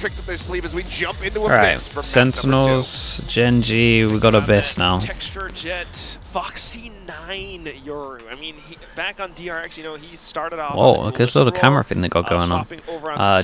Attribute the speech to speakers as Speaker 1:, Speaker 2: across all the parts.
Speaker 1: tricks up their sleeve as we jump into
Speaker 2: Alright, Sentinels, GenG, we got Abyss now.
Speaker 3: Texture Jet, Foxy 9, I mean, back on DRX, you know, he started off.
Speaker 2: Whoa, look at this little camera thing they got going on.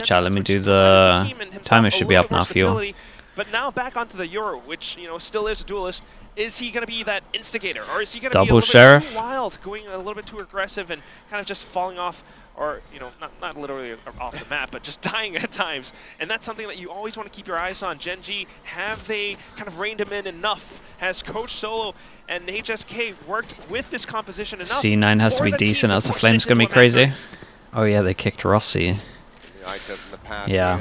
Speaker 2: Chat, let me do the timer, should be up now for you.
Speaker 3: But now back onto the Euro, which, you know, still is a duelist. Is he going to be that instigator, or is he going to be a little bit too wild, going a little bit too aggressive and kind of just falling off, or, you know, not literally off the map, but just dying at times? And that's something that you always want to keep your eyes on. GenG, have they kind of reined him in enough? Has Coach Solo and HSK worked with this composition enough?
Speaker 2: C9 has to be decent, else the Flame's going to be crazy. Oh yeah, they kicked Rossi. Yeah.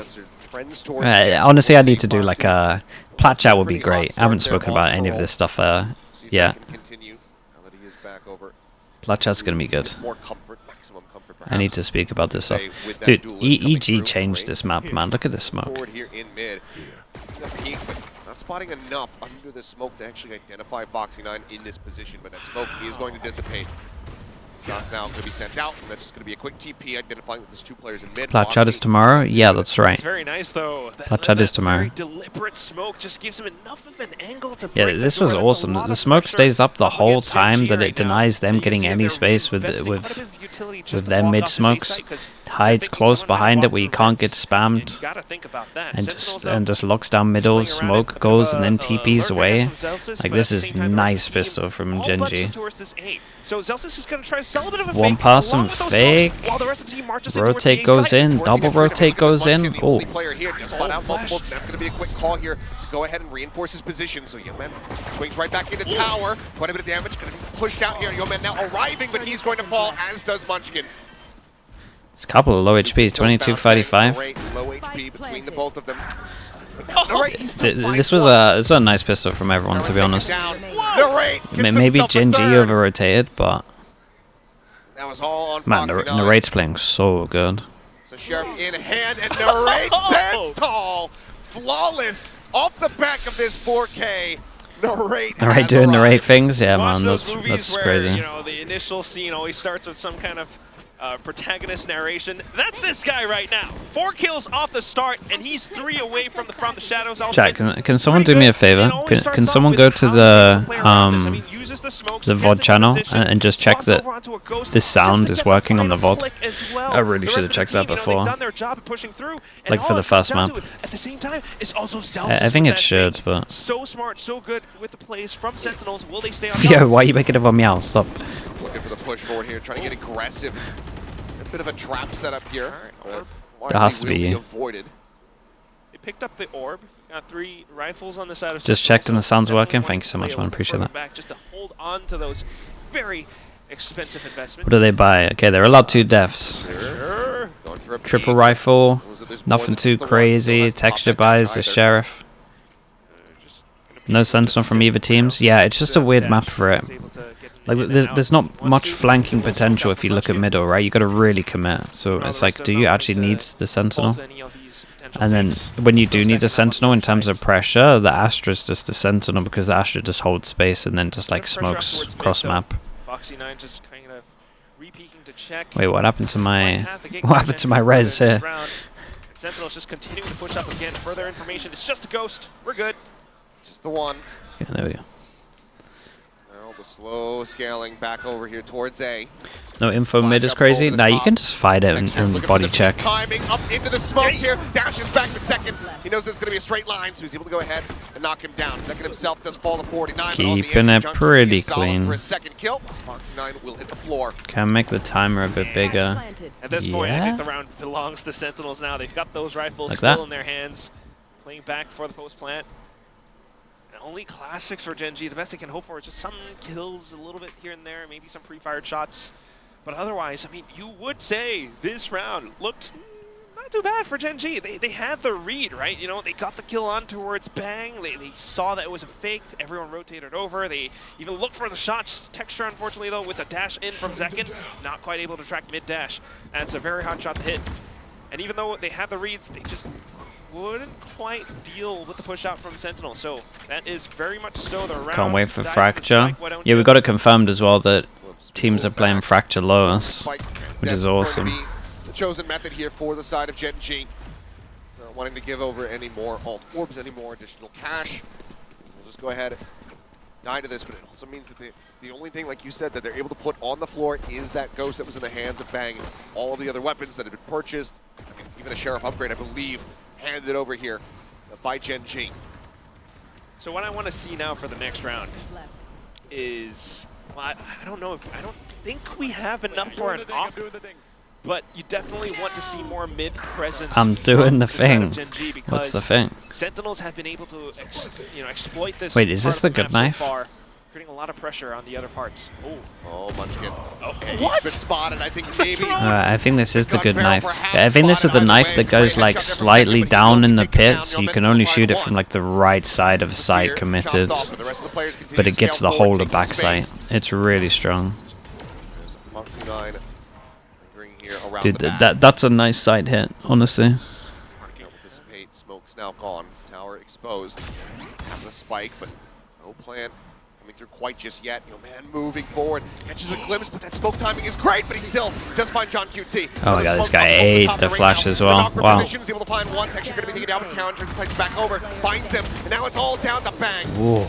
Speaker 2: Honestly, I need to do like a plat chat would be great. I haven't spoken about any of this stuff yet. Plat chat's gonna be good. I need to speak about this stuff. Dude, EG changed this map, man. Look at this smoke.
Speaker 1: Not spotting enough under the smoke to actually identify Foxy 9 in this position, but that smoke is going to dissipate. Shots now going to be sent out, and that's just going to be a quick TP identifying that there's two players in mid.
Speaker 2: Plat chat is tomorrow? Yeah, that's right.
Speaker 3: It's very nice though.
Speaker 2: Plat chat is tomorrow.
Speaker 3: Very deliberate smoke just gives him enough of an angle to
Speaker 2: yeah, this was awesome. The smoke stays up the whole time that it denies them getting any space with their mid smokes. Hides close behind it where you can't get spammed, and just locks down middle. Smoke goes and then TPs away. Like, this is nice pistol from GenG.
Speaker 3: So Zelsis is going to try to sell a bit of a
Speaker 2: one pass and fake. Rotate goes in. Double rotate goes in. Oh.
Speaker 1: Player here just spot out multiples, and that's going to be a quick call here to go ahead and reinforce his position. So Yeoman swings right back into tower. Quite a bit of damage. Going to be pushed out here. Yeoman now arriving, but he's going to fall, as does Munchkin.
Speaker 2: It's a couple of low HPs. 22-35.
Speaker 1: Low HP between the both of them.
Speaker 2: This was a nice pistol from everyone, to be honest. Maybe GenG over-rotated, but man, Narrate's playing so good.
Speaker 1: So Sheriff in hand, and Narrate stands tall, flawless off the back of this 4K. Narrate
Speaker 2: doing Narrate things, yeah, man, that's crazy.
Speaker 3: You know, the initial scene always starts with some kind of protagonist narration. That's this guy right now. 4 kills off the start, and he's 3 away from the shadows.
Speaker 2: Chat, can someone do me a favor? Can someone go to the VOD channel and just check that this sound is working on the VOD? I really should have checked that before. Like for the first map. I think it should, but
Speaker 3: so smart, so good with the plays from Sentinels. Will they stay on?
Speaker 2: Yo, why are you making it on meow? Stop.
Speaker 1: Looking for the push forward here, trying to get aggressive. A bit of a trap setup here.
Speaker 2: There has to be.
Speaker 1: Avoided.
Speaker 3: They picked up the orb. Got 3 rifles on the side of.
Speaker 2: Just checked and the sound's working. Thank you so much, man. Appreciate that.
Speaker 3: Back just to hold on to those very expensive investments.
Speaker 2: What do they buy? Okay, they're allowed 2 deaths. Triple rifle. Nothing too crazy. Texture buys the Sheriff. No Sentinel from either teams. Yeah, it's just a weird map for it. Like, there's not much flanking potential if you look at middle, right? You got to really commit. So it's like, do you actually need the Sentinel? And then when you do need a Sentinel in terms of pressure, the Astra's just the Sentinel because the Astra just holds space and then just like smokes cross map. Wait, what happened to my res here?
Speaker 3: Sentinel's just continuing to push up again. Further information. It's just a ghost. We're good.
Speaker 1: Just the one.
Speaker 2: Yeah, there we go.
Speaker 1: The slow scaling back over here towards A.
Speaker 2: No info mid is crazy. Nah, you can just fight it and body check.
Speaker 1: Timing up into the smoke here. Dashes back to second. He knows there's going to be a straight line, so he's able to go ahead and knock him down. Second himself does fall to 49.
Speaker 2: Keeping it pretty clean.
Speaker 1: For a second kill. Foxy 9 will hit the floor.
Speaker 2: Can make the timer a bit bigger.
Speaker 3: At this point, I think the round belongs to Sentinels now. They've got those rifles still in their hands. Playing back for the post plant. Only classics for GenG. The best they can hope for is just some kills a little bit here and there, maybe some pre-fired shots. But otherwise, I mean, you would say this round looked not too bad for GenG. They had the read, right? You know, they got the kill on towards Bang. They saw that it was a fake. Everyone rotated over. They even looked for the shots. Texture, unfortunately, though, with a dash in from Zekin, not quite able to track mid-dash. And it's a very hot shot to hit. And even though they had the reads, they just wouldn't quite deal with the push out from Sentinel. So that is very much so the round.
Speaker 2: Can't wait for Fracture. Yeah, we got it confirmed as well that teams are playing Fracture Lois, which is awesome.
Speaker 1: The chosen method here for the side of GenG. wanting to give over any more alt orbs, any more additional cash. We'll just go ahead and die to this, but it also means that the only thing, like you said, that they're able to put on the floor is that Ghost that was in the hands of Bang. All of the other weapons that had been purchased, I mean, even a Sheriff upgrade, I believe, handed over here by GenG.
Speaker 3: So what I want to see now for the next round is, well, I don't know, I don't think we have enough for an op, but you definitely want to see more mid presence.
Speaker 2: I'm doing the thing. What's the thing?
Speaker 3: Sentinels have been able to, exploit this.
Speaker 2: Wait, is this the good knife?
Speaker 3: So far, creating a lot of pressure on the other parts.
Speaker 1: Oh, Munchkin.
Speaker 3: Okay,
Speaker 1: what? He's been spotted. I think maybe.
Speaker 2: I think this is the good knife. I think this is the knife that goes like slightly down in the pit, so you can only shoot it from like the right side of sight committed, but it gets the whole of backside. It's really strong. Dude, that's a nice side hit, honestly.
Speaker 1: Dissipate, smoke's now gone. Tower exposed. Have the spike, but no plan coming through quite just yet. Man moving forward, catches a glimpse, but that smoke timing is great, but he still does find John QT.
Speaker 2: Oh my god, this guy ate the flash as well. Wow.
Speaker 1: He's able to find one. Texture going to be taken down with counter, decides back over, finds him, and now it's all down to Bang.
Speaker 2: Ooh.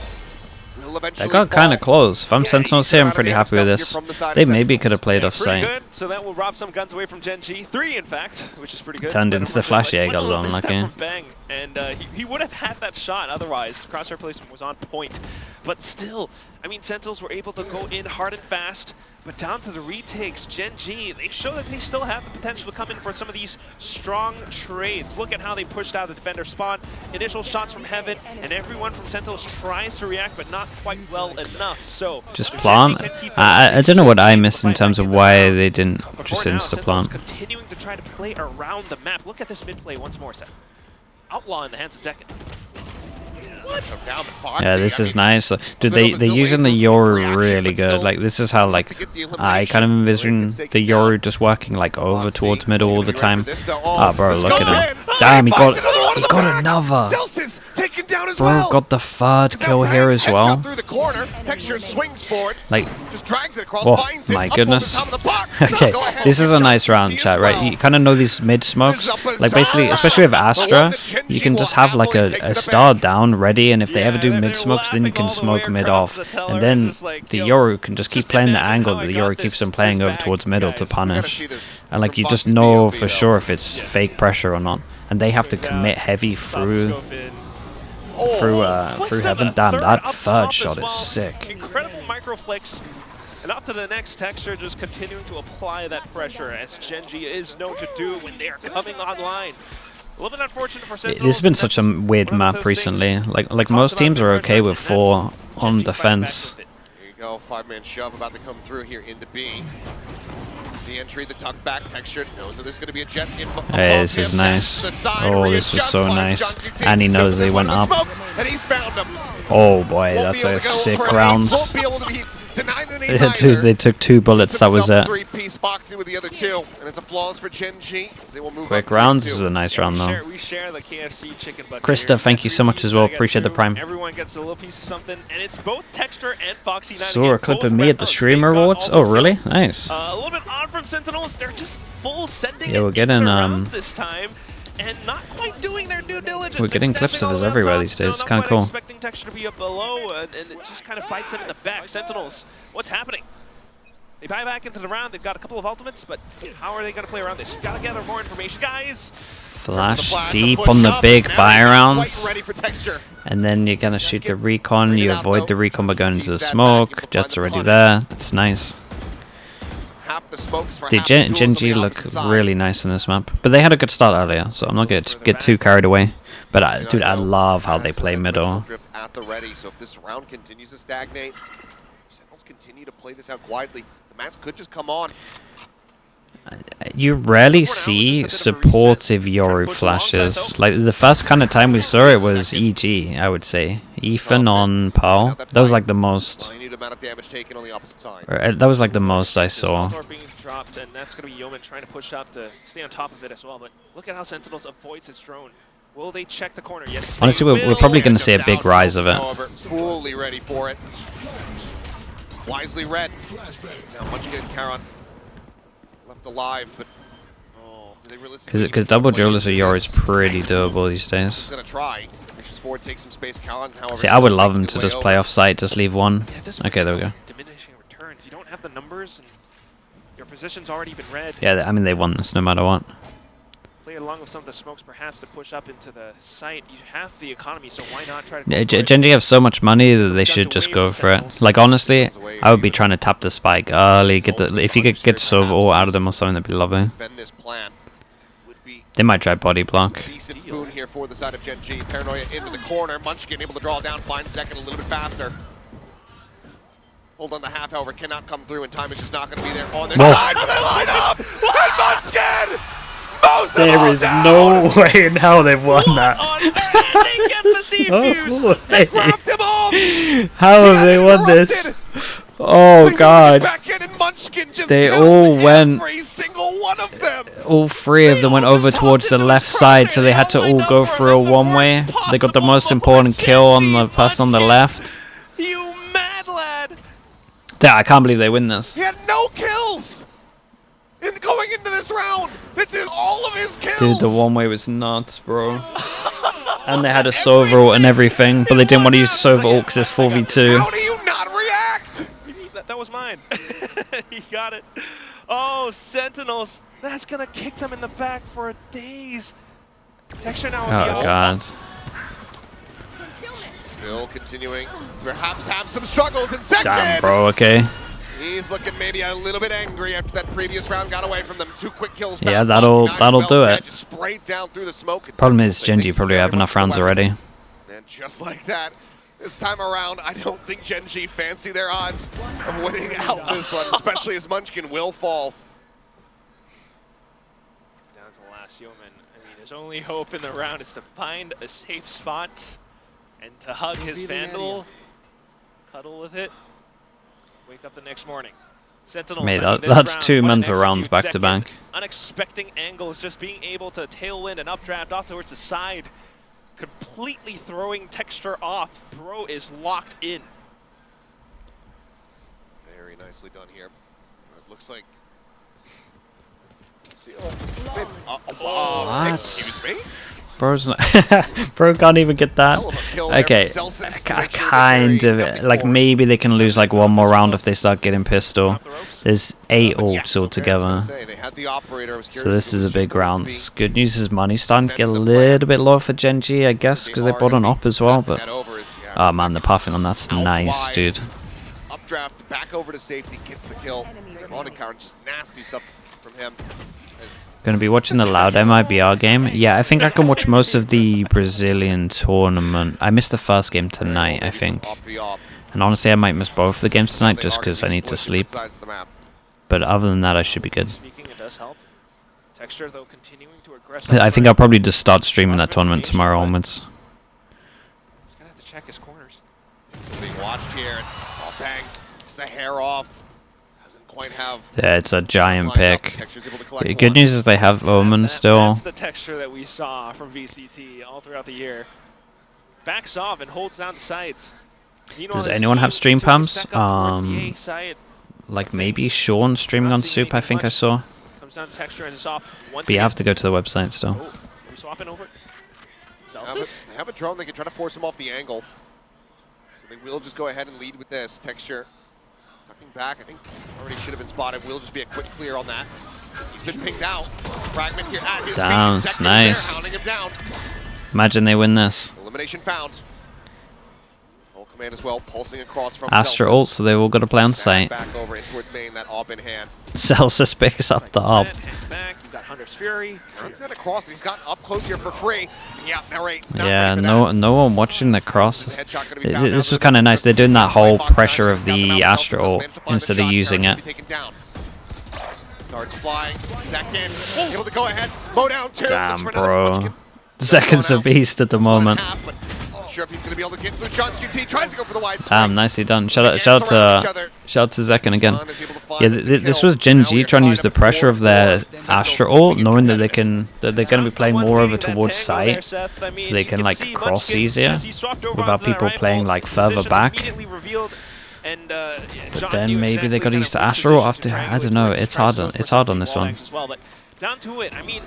Speaker 2: That got kind of close. If I'm Sentinels here, I'm pretty happy with this. They maybe could have played off sight.
Speaker 3: Good. So that will rob some guns away from GenG. 3, in fact, which is pretty good.
Speaker 2: Turned into the flash, yeah, got a little unlucky.
Speaker 3: Bang, and he would have had that shot otherwise. Crosshair placement was on point. But still, I mean, Sentinels were able to go in hard and fast. But down to the retakes, GenG, they show that they still have the potential to come in for some of these strong trades. Look at how they pushed out the defender spawn. Initial shots from Heaven, and everyone from Sentinels tries to react, but not quite well enough. So
Speaker 2: just plant. I don't know what I missed in terms of why they didn't just insta-plant.
Speaker 3: Continuing to try to play around the map. Look at this mid play once more, Seth. Outlaw in the hands of Zekin.
Speaker 2: Yeah, this is nice. Dude, they're using the Yoru really good. Like, this is how, like, I kind of envision the Yoru just working, like, over towards middle all the time. Oh, bro, look at him. Damn, he got another. Bro, got the third kill here as well. Like, oh my goodness. Okay, this is a nice round, chat, right? You kind of know these mid smokes. Like, basically, especially with Astra, you can just have, like, a star down ready, and if they ever do mid smokes, then you can smoke mid off. And then the Yoru can just keep playing the angle that the Yoru keeps on playing over towards middle to punish. And, like, you just know for sure if it's fake pressure or not. And they have to commit heavy through Heaven. Damn, that third shot is sick.
Speaker 3: Incredible micro flicks. And up to the next texture, just continuing to apply that pressure, as GenG is known to do when they are coming online. A little bit unfortunate for Sentinels.
Speaker 2: This has been such a weird map recently. Like most teams are okay with 4 on defense.
Speaker 1: There you go, 5-man shove about to come through here into B. The entry, the tuck back texture knows that there's going to be a jet in.
Speaker 2: Hey, this is nice. Oh, this was so nice. And he knows they went up. Oh boy, that's a sick round. Dude, they took 2 bullets, that was it. Quick rounds, this is a nice round though. Krista, thank you so much as well, appreciate the prime.
Speaker 3: Everyone gets a little piece of something, and it's both Texture and Foxy.
Speaker 2: Saw a clip of me at the stream rewards. Oh really? Nice.
Speaker 3: A little bit odd from Sentinels, they're just full sending.
Speaker 2: Yeah, we're getting
Speaker 3: this time. And not quite doing their due diligence.
Speaker 2: We're getting clips of this everywhere these days. It's kind of cool.
Speaker 3: Expecting Texture to be up below, and it just kind of bites them in the back. Sentinels, what's happening? They buy back into the round. They've got a couple of ultimates, but how are they going to play around this? You've got to gather more information, guys.
Speaker 2: Flash deep on the big buy rounds, and then you're going to shoot the recon. You avoid the recon by going into the smoke. Jet's already there. It's nice. Dude, GenG look really nice in this map, but they had a good start earlier, so I'm not going to get too carried away. But dude, I love how they play middle.
Speaker 1: At the ready, so if this round continues to stagnate, Sentinels continue to play this out quietly. The mats could just come on.
Speaker 2: You rarely see supportive Yoru flashes. Like, the first kind of time we saw it was EG, I would say. Ethan on Pal. That was like the most. That was like the most I saw.
Speaker 3: Dropped, and that's going to be Yeoman trying to push up to stay on top of it as well. But look at how Sentinels avoids his drone. Will they check the corner? Yes.
Speaker 2: Honestly, we're probably going to see a big rise of it.
Speaker 1: Fully ready for it. Wisely read. Now, once again, Karon left alive, but
Speaker 2: Because double drillers with Yor is pretty doable these days.
Speaker 1: Gonna try. Forward, take some space. Callan, however,
Speaker 2: See, I would love him to just play off site, just leave one.
Speaker 3: Yeah,
Speaker 2: okay, there we go.
Speaker 3: Diminishing returns. You don't have the numbers, and your position's already been read.
Speaker 2: Yeah, I mean, they won this no matter what.
Speaker 3: Play along with some of the smokes, perhaps, to push up into the site. You have the economy, so why not try to...
Speaker 2: Yeah, GenG have so much money that they should just go for it. Like, honestly, I would be trying to tap the spike early. If you could get Sova all out of them or something, that'd be lovely. They might try body block.
Speaker 1: Decent boon here for the side of GenG. Paranoia into the corner. Munchkin able to draw down, finds second a little bit faster. Hold on the half, however, cannot come through, and time is just not going to be there on their side, but they line up! And Munchkin!
Speaker 2: There is no way in hell they've won that.
Speaker 3: They get the defuse! They grabbed him off!
Speaker 2: How have they won this? Oh god. They all went...
Speaker 1: Every single one of them.
Speaker 2: All three of them went over towards the left side, so they had to all go through a one-way. They got the most important kill on the person on the left.
Speaker 3: You mad lad!
Speaker 2: Yeah, I can't believe they win this.
Speaker 1: He had no kills in going into this round. This is all of his kills.
Speaker 2: Dude, the one-way was nuts, bro. And they had a Sova ult and everything, but they didn't want to use Sova ult because it's 4v2.
Speaker 1: How do you not react?
Speaker 3: That was mine. He got it. Oh, Sentinels. That's going to kick them in the back for days. Texture now.
Speaker 2: Oh, God.
Speaker 1: Still continuing. Perhaps have some struggles in second.
Speaker 2: Damn, bro, okay.
Speaker 1: He's looking maybe a little bit angry after that previous round got away from them. 2 quick kills.
Speaker 2: Yeah, that'll do it.
Speaker 1: Just sprayed down through the smoke.
Speaker 2: Problem is, GenG probably have enough rounds already.
Speaker 1: And just like that, this time around, I don't think GenG fancy their odds of winning out this one, especially as Munchkin will fall.
Speaker 3: Down to the last yeoman. I mean, his only hope in the round is to find a safe spot and to hug his Vandal, cuddle with it, wake up the next morning. Sentinels,
Speaker 2: Mate, that's round, 2 mental rounds back to back.
Speaker 3: Unexpected angles, just being able to tailwind and updraft off towards the side. Completely throwing Texture off. Bro is locked in.
Speaker 1: Very nicely done here. It looks like... Let's see. Oh, excuse me?
Speaker 2: Bro's not Bro can't even get that. Okay, kind of. Like, maybe they can lose like one more round if they start getting pistol. There's 8 ults altogether. So this is a big round. Good news is money's starting to get a little bit low for GenG, I guess, because they bought an op as well. But oh man, the pathing on that's nice, dude.
Speaker 1: Updraft back over to safety, gets the kill. On encounter, just nasty stuff from him.
Speaker 2: Gonna be watching the Loud MIBR game. Yeah, I think I can watch most of the Brazilian tournament. I missed the first game tonight, I think. And honestly, I might miss both the games tonight just because I need to sleep. But other than that, I should be good. I think I'll probably just start streaming that tournament tomorrow onwards.
Speaker 3: He's gonna have to check his corners.
Speaker 1: Being watched here, and oh bang, just the hair off. Quite have.
Speaker 2: Yeah, it's a giant pick. The good news is they have Omen still.
Speaker 3: That's the texture that we saw from VCT all throughout the year. Backs off and holds down the sides.
Speaker 2: Does anyone have stream pumps? Like maybe Sean streaming on SOOP, I think I saw.
Speaker 3: Comes down to texture and it's off.
Speaker 2: But you have to go to the website still.
Speaker 3: Oh, are we swapping over?
Speaker 1: They have a drone, they can try to force him off the angle. So they will just go ahead and lead with this. Texture tucking back, I think already should have been spotted. Will just be a quick clear on that. He's been pinged out. Fragment here at his
Speaker 2: down,
Speaker 1: feet.
Speaker 2: nice.
Speaker 1: There, him down.
Speaker 2: Imagine they win this.
Speaker 1: Elimination found. Whole command as well, pulsing across from
Speaker 2: Astra ult, so they all got to play on site.
Speaker 1: Back over in towards main, that op in hand.
Speaker 2: Celsius picks up the op.
Speaker 3: You've got Hunter's Fury.
Speaker 1: He's got a cross. He's got up close here for free. Yeah,
Speaker 2: yeah, no one watching the cross. This was kind of nice. They're doing that whole pressure of the Astra ult instead of using it. Damn, bro. Zeken's a beast at the moment.
Speaker 1: Sure if he's going to be able to get through. John QT tries to go for the wide.
Speaker 2: Damn, nicely done. Shout out to Zeken again. Yeah, this was GenG trying to use the pressure of their Astra ult, knowing that they're going to be playing more over towards site, so they can like cross easier without people playing like further back. But then maybe they got to use the Astra ult after. I don't know. It's hard on this one.
Speaker 3: down to it. I mean,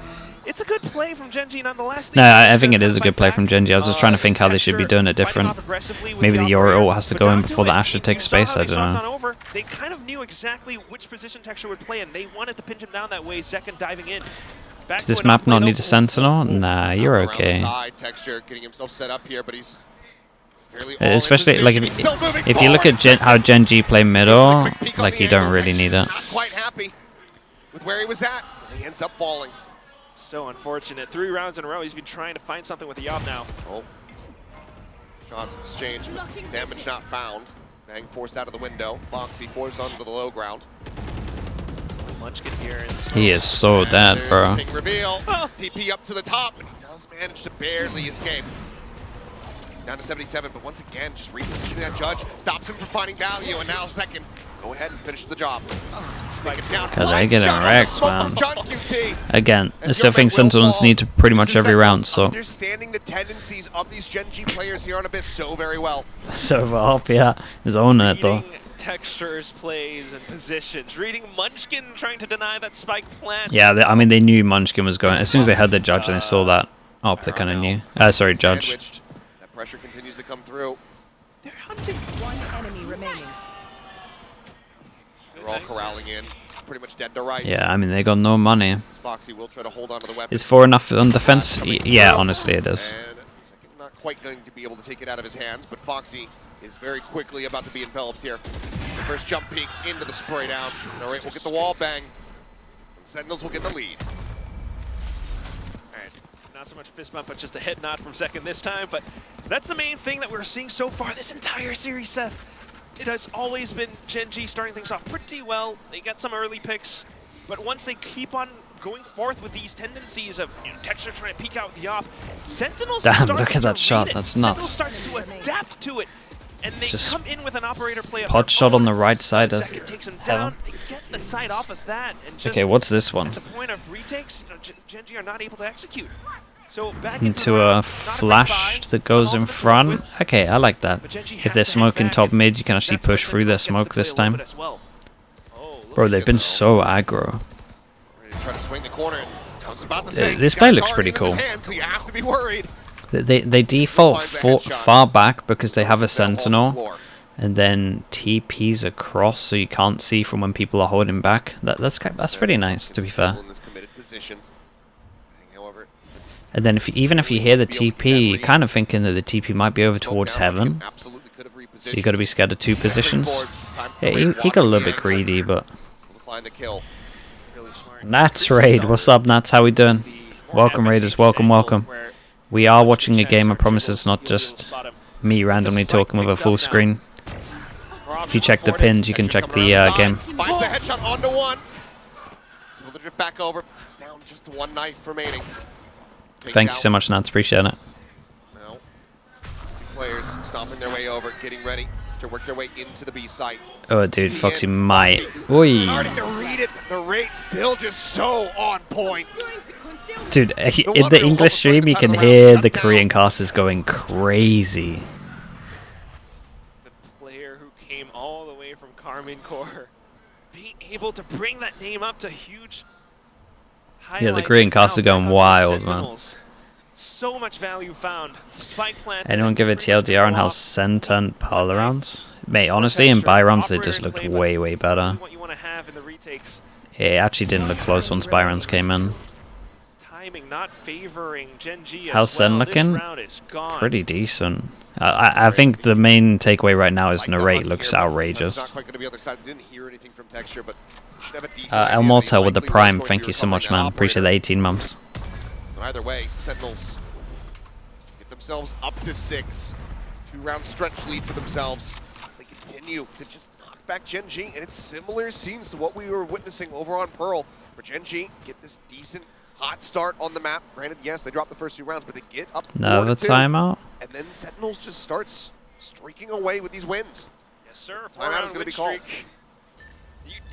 Speaker 3: it's a good play from GenG nonetheless.
Speaker 2: No, I think it is a good play from GenG. I was just trying to think how they should be doing it different. Maybe the Euro ult has to go in before the Asher takes space, I don't know.
Speaker 3: They kind of knew exactly which position Texture would play, and they wanted to pinch him down that way, second diving in.
Speaker 2: Does this map not need a Sentinel? Nah, you're okay.
Speaker 1: Texture getting himself set up here, but he's
Speaker 2: especially like if you look at how GenG play middle, like you don't really need it.
Speaker 1: Not quite happy with where he was at. He ends up falling.
Speaker 3: So unfortunate. 3 rounds in a row. He's been trying to find something with the Yob now.
Speaker 1: Oh. Shots exchanged, damage not found. Bang forced out of the window. Foxy forced onto the low ground.
Speaker 3: Munchkin here.
Speaker 2: He is so dead, bro.
Speaker 1: King reveal. TP up to the top, and he does manage to barely escape. Down to 77, but once again, just repositioning that Judge stops him from finding value, and now second. Go ahead and finish the job.
Speaker 2: Because I get wrecked, man. Again, I still think Sentinels need to pretty much every round, so.
Speaker 1: Understanding the tendencies of these GenG players here on Abyss so very well.
Speaker 2: So well, yeah. He's owning it, though.
Speaker 3: Textures, plays, and positions. Reading Munchkin trying to deny that spike plant.
Speaker 2: Yeah, I mean, they knew Munchkin was going. As soon as they heard the Judge and they saw that, they kind of knew. Sorry, Judge.
Speaker 1: That pressure continues to come through.
Speaker 3: They're hunting.
Speaker 4: One enemy remaining.
Speaker 1: They're all corralling in. Pretty much dead to rights.
Speaker 2: Yeah, I mean, they got no money.
Speaker 1: Foxy will try to hold on to the weapon.
Speaker 2: Is 4 enough on defense? Yeah, honestly, it is.
Speaker 1: And second, not quite going to be able to take it out of his hands, but Foxy is very quickly about to be enveloped here. The first jump peek into the spray down. Narrate will get the wall bang. And Sentinels will get the lead.
Speaker 3: Alright, not so much a fist bump, but just a head nod from second this time. But that's the main thing that we're seeing so far this entire series, Seth. It has always been GenG starting things off pretty well. They get some early picks, but once they keep on going forth with these tendencies of Texture trying to peek out the off, Sentinels
Speaker 2: Damn, look at that shot. That's nuts.
Speaker 3: Sentinels starts to adapt to it, and they
Speaker 2: Just
Speaker 3: come in with an operator play.
Speaker 2: Pod shot on the right side of
Speaker 3: second takes him down. They get the side off of that, and just
Speaker 2: okay, what's this one?
Speaker 3: at the point of retakes, GenG are not able to execute. So back
Speaker 2: into a flash that goes in front. Okay, I like that. If they're smoking top mid, you can actually push through their smoke this time. Bro, they've been so aggro. This play looks pretty cool. They default far back because they have a Sentinel, and then TPs across so you can't see from when people are holding back. That's pretty nice, to be fair. And then even if you hear the TP, you're kind of thinking that the TP might be over towards heaven. So you got to be scared of 2 positions. Yeah, he got a little bit greedy, but. Nats Raid, what's up, Nats? How we doing? Welcome, Raiders. Welcome, welcome. We are watching a game. I promise it's not just me randomly talking with a full screen. If you check the pins, you can check the game.
Speaker 1: Finds the headshot onto one. He's able to drift back over. It's down just to 1 knife remaining.
Speaker 2: Thank you so much, Nats. Appreciate it.
Speaker 1: Now, 2 players stomping their way over, getting ready to work their way into the B site.
Speaker 2: Oh, dude, Foxy might. Oi.
Speaker 1: Starting to read it. The rate still just so on point.
Speaker 2: Dude, in the English stream, you can hear the Korean casters going crazy.
Speaker 3: The player who came all the way from Carmine Core, being able to bring that name up to huge.
Speaker 2: Yeah, the Korean cast are going wild, man.
Speaker 3: So much value found. Spike plant.
Speaker 2: Anyone give a TLDR on how SEN turned Parlor rounds? Mate, honestly, in buy rounds, they just looked way, way better. Yeah, it actually didn't look close once buy rounds came in.
Speaker 3: Timing not favoring GenG.
Speaker 2: How's SEN looking? Pretty decent. I think the main takeaway right now is Narrate looks outrageous. El Mortal with the Prime, thank you so much, man. Appreciate the 18 months.
Speaker 1: Either way, Sentinels get themselves up to 6. 2-round stretch lead for themselves. They continue to just knock back GenG, and it's similar scenes to what we were witnessing over on Pearl, where GenG get this decent hot start on the map. Granted, yes, they dropped the first 2 rounds, but they get up 4-2.
Speaker 2: Another timeout.
Speaker 1: And then Sentinels just starts streaking away with these wins.
Speaker 3: Yes, sir.
Speaker 1: Timeout is going to be called.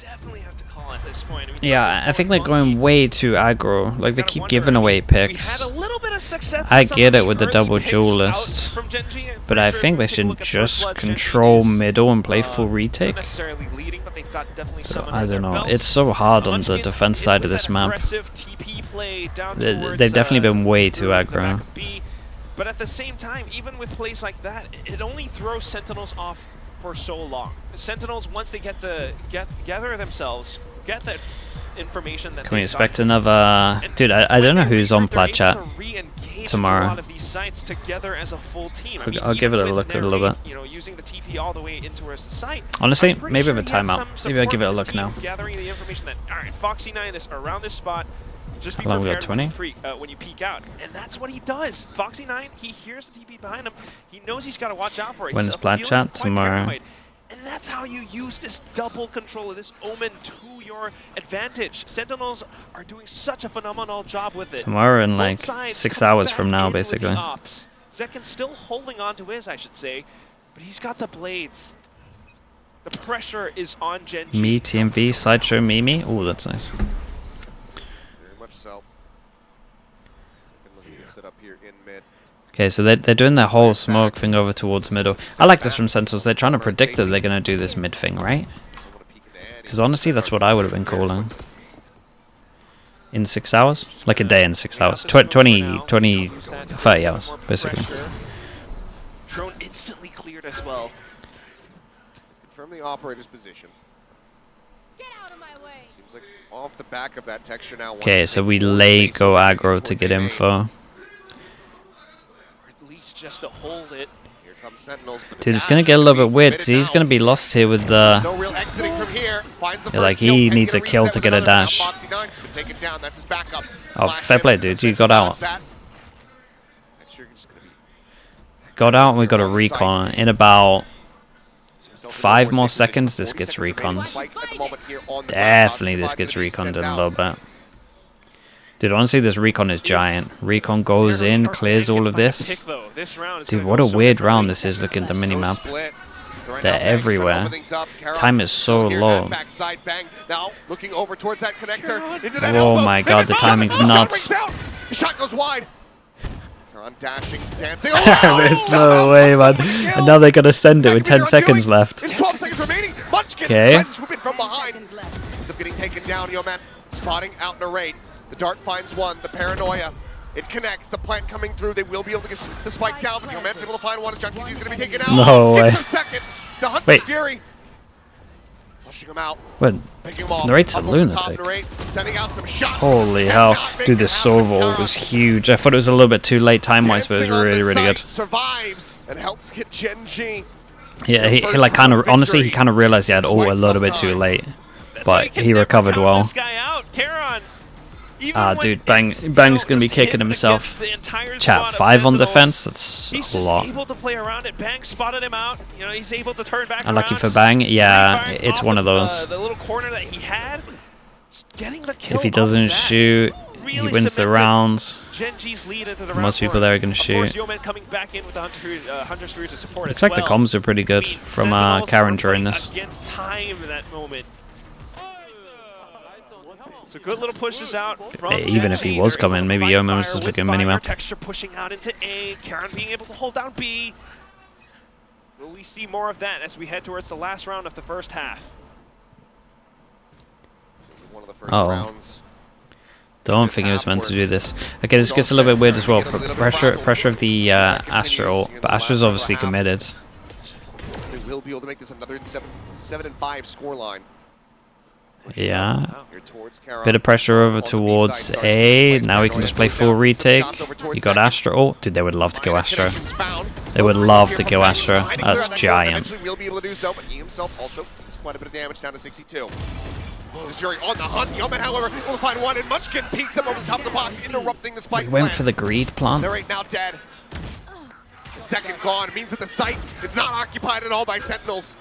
Speaker 3: definitely have to call at this point. I mean,
Speaker 2: Yeah, I think they're going way too aggro. Like, they keep giving away picks.
Speaker 3: We had a little bit of success.
Speaker 2: I get it with the double duelist, but I think they should just control middle and play full retake.
Speaker 3: Not necessarily leading, but they've got definitely someone
Speaker 2: I
Speaker 3: on their
Speaker 2: don't know.
Speaker 3: belt.
Speaker 2: It's so hard on the defense side of this map. They've definitely been way too aggro.
Speaker 3: But at the same time, even with plays like that, it only throws Sentinels off for so long. Sentinels, once they gather themselves, get that information that
Speaker 2: can we expect another... Dude, I don't know who's on plat chat tomorrow. I'll give it a look a little bit.
Speaker 3: You know, using the TP all the way in towards the site.
Speaker 2: Honestly, maybe with a timeout. Maybe I'll give it a look now.
Speaker 3: Gathering the information that, all right, Foxy9 is around this spot. Just be
Speaker 2: How long we got,
Speaker 3: prepared
Speaker 2: 20?
Speaker 3: when you peek out. And that's what he does. Foxy9, he hears the TP behind him. He knows he's got to watch out for it.
Speaker 2: When's plat chat? Tomorrow.
Speaker 3: Paranoid. And that's how you use this double control of this Omen to your advantage. Sentinels are doing such a phenomenal job with it.
Speaker 2: Tomorrow in like 6 hours from now, basically.
Speaker 3: Zekin's still holding on to his, I should say, but he's got the blades. The pressure is on GenG.
Speaker 2: Me, TMV, Sideshow, Mimi. Oh, that's nice.
Speaker 1: Very much so. Looking to sit up here in mid.
Speaker 2: Okay, so they're doing their whole smoke thing over towards middle. I like this from Sentinels. They're trying to predict that they're going to do this mid thing, right? Because honestly, that's what I would have been calling. In 6 hours? Like a day in 6 hours. 30 hours, basically.
Speaker 3: Drone instantly cleared as well.
Speaker 1: Confirm the operator's position.
Speaker 4: Get out of my way.
Speaker 1: Seems like off the back of that texture now.
Speaker 2: Okay, so we lay go aggro to get info.
Speaker 3: Just to hold it.
Speaker 1: Here comes Sentinels,
Speaker 2: dude, it's gonna get a little bit weird because he's gonna be lost here with the.
Speaker 1: No real exiting from here.
Speaker 2: Yeah, like he needs a kill to get a dash. Oh, fair play, dude. You got out. Got out, and we got a recon in about 5 more seconds. This gets recons. Definitely, this gets reconned in a little bit. Dude, honestly, this recon is giant. Recon goes in, clears all of this. Dude, what a weird round this is looking at the minimap. They're everywhere. Time is so low. Oh my god, the timing's nuts.
Speaker 1: Shot goes wide. Dashing, dancing.
Speaker 2: There's no way, man. And now they're gonna send it with 10 seconds left.
Speaker 1: 12 seconds remaining.
Speaker 2: Okay.
Speaker 1: From behind. Ends up getting taken down. Yo, man, spotting out in a raid. The dart finds one, the paranoia. It connects, the plant coming through. They will be able to get the spike down, but Yoman's able to find one as John TV's going to be taken out.
Speaker 2: No way.
Speaker 1: Gets the second. The Hunter's Fury. Flushing him out.
Speaker 2: What?
Speaker 1: Picking him off.
Speaker 2: Narrate's a lunatic.
Speaker 1: Sending out some shots.
Speaker 2: Holy hell. Dude, this Sovol was huge. I thought it was a little bit too late time-wise, but it was really, really good.
Speaker 1: Survives and helps get GenG.
Speaker 2: Yeah, he like kind of, honestly, he kind of realized he had a little bit too late. But he recovered well. Ah, dude, Bang's gonna be kicking himself. Chat, 5 on defense. That's a lot. Unlucky for Bang. Yeah, it's one of those. If he doesn't shoot, he wins the rounds. Most people there are gonna shoot. Looks like the comms are pretty good from Karen during this.
Speaker 3: So good little pushes out from
Speaker 2: even if he was coming, maybe Yeoman was just looking at minimap.
Speaker 3: Texture pushing out into A, Karen being able to hold down B. Will we see more of that as we head towards the last round of the first half?
Speaker 1: One of the first rounds.
Speaker 2: Don't think it was meant to do this. Okay, this gets a little bit weird as well. Pressure of the Astra ult, but Astra's obviously committed.
Speaker 1: They will be able to make this another 7-5 scoreline.
Speaker 2: Yeah. Bit of pressure over towards A. Now we can just play full retake. You got Astra. Oh, dude, they would love to kill Astra. They would love to kill Astra. That's giant.
Speaker 1: Will be able to do so, but he himself also does quite a bit of damage down to 62. This Fury on the hunt. Yeoman, however, will find one, and Munchkin peeks up over the top of the box, interrupting the spike.
Speaker 2: We went for the greed plant.
Speaker 1: They're right now dead. Second gone means that the site it's not occupied at all by Sentinels.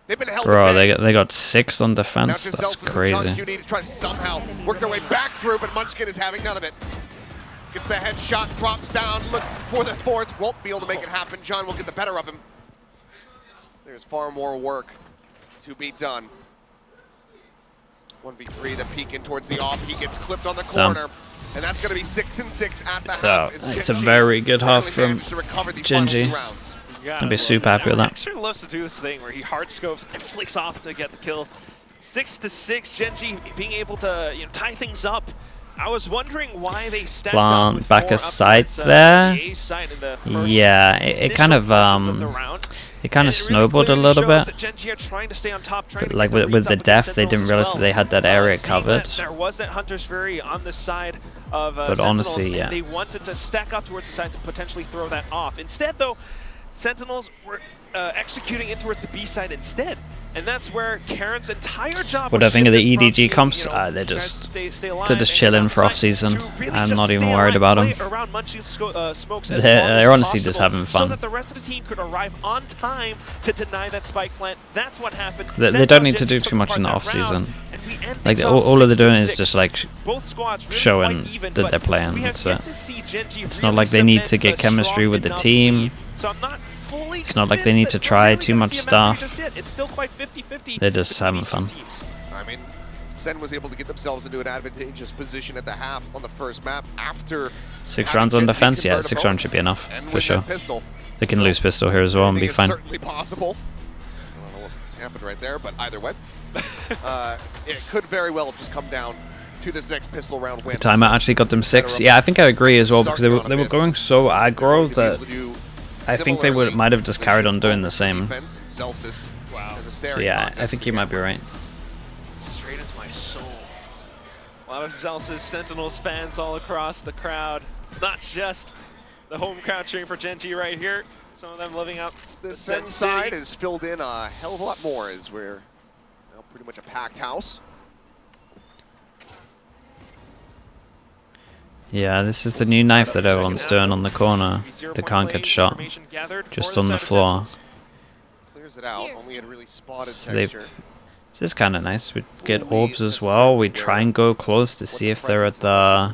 Speaker 1: They've been held.
Speaker 2: Bro, they got 6 on defense. That's crazy.
Speaker 1: To try to somehow work their way back through, but Munchkin is having none of it. Gets the headshot, drops down, looks for the fourth, won't be able to make it happen. John will get the better of him. There's far more work to be done. 1v3, the peek in towards the off. He gets clipped on the corner. And that's going to be 6 and 6 at the half.
Speaker 2: It's a very good half from GenG. I'd be super happy with that.
Speaker 3: Texture loves to do this thing where he hard scopes and flicks off to get the kill. 6 to 6, GenG being able to tie things up. I was wondering why they stacked up with
Speaker 2: back a side there. Yeah, it kind of snowballed a little bit. But like with the def, they didn't realize that they had that area covered.
Speaker 3: There was that Hunter's Fury on the side of
Speaker 2: but honestly, yeah,
Speaker 3: they wanted to stack up towards the side to potentially throw that off. Instead, though, Sentinels were executing in towards the B side instead. And that's where Karen's entire job.
Speaker 2: What I think of the EDG comps, they're just chilling for off season. I'm not even worried about them. They're honestly just having fun.
Speaker 3: So that the rest of the team could arrive on time to deny that spike plant. That's what happened.
Speaker 2: They don't need to do too much in the off season. Like all they're doing is just like showing that they're playing. That's it. It's not like they need to get chemistry with the team. It's not like they need to try too much stuff.
Speaker 3: It's still quite 50-50.
Speaker 2: They're just having fun.
Speaker 1: I mean, SEN was able to get themselves into an advantageous position at the half on the first map after
Speaker 2: 6 rounds on defense. Yeah, 6 rounds should be enough for sure. They can lose pistol here as well and be fine.
Speaker 1: Certainly possible. I don't know what happened right there, but either way, it could very well have just come down to this next pistol round win.
Speaker 2: The timeout actually got them 6. Yeah, I think I agree as well because they were going so aggro that I think they might have just carried on doing the same.
Speaker 3: Wow.
Speaker 2: So yeah, I think you might be right.
Speaker 3: Straight into my soul. A lot of Zelsis Sentinels fans all across the crowd. It's not just the home crowd cheering for GenG right here. Some of them living up
Speaker 1: the SEN side is filled in a hell of a lot more as we're now pretty much a packed house.
Speaker 2: Yeah, this is the new knife that everyone's doing on the corner. They can't get shot. Just on the floor.
Speaker 1: Clears it out. Only had really spotted
Speaker 2: So
Speaker 1: texture.
Speaker 2: this is kind of nice. We get orbs as well. We try and go close to see if they're at the...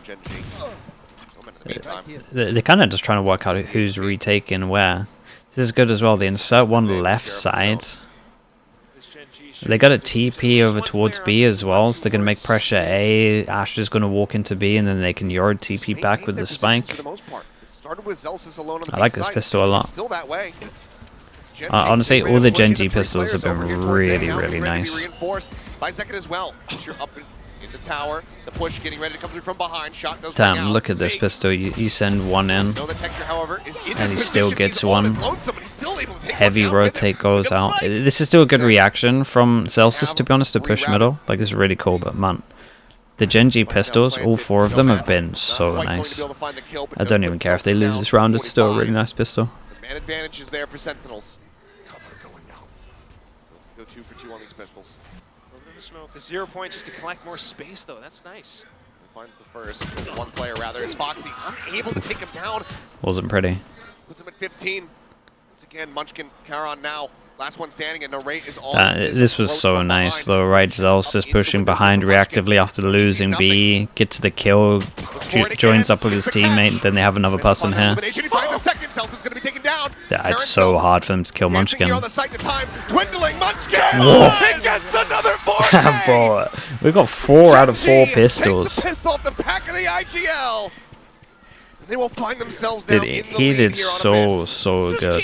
Speaker 2: They're kind of just trying to work out who's retaking where. This is good as well. They insert one left side. They got a TP over towards B as well, so they're going to make pressure A. Astra's going to walk into B, and then they can yard TP back with the spike. I like this pistol a lot. Honestly, all the GenG pistols have been really, really nice.
Speaker 1: Tower, the push getting ready to come through from behind. Shot goes
Speaker 2: Damn, look at this pistol. You send one in, and he still gets one. Heavy rotate goes out. This is still a good reaction from Celsius, to be honest, to push middle. Like, this is really cool, but man, the GenG pistols, all 4 of them have been so nice. I don't even care if they lose this round, it's still a really nice pistol.
Speaker 1: The man advantage is there for Sentinels. Go 2 for 2 on these pistols.
Speaker 3: Smoke the 0 point just to collect more space, though. That's nice.
Speaker 1: He finds the first. One player, rather. It's Foxy unable to take him down.
Speaker 2: Wasn't pretty.
Speaker 1: Puts him at 15. Once again, Munchkin, Charon now. Last one standing, and no rate is all.
Speaker 2: This was so nice, though, right? Zelsis pushing behind reactively after losing B, gets the kill, joins up with his teammate, then they have another person here. Yeah, it's so hard for them to kill Munchkin. Whoa. Bro, we got 4 out of 4 pistols.
Speaker 1: They will find themselves
Speaker 2: Dude, he did so good.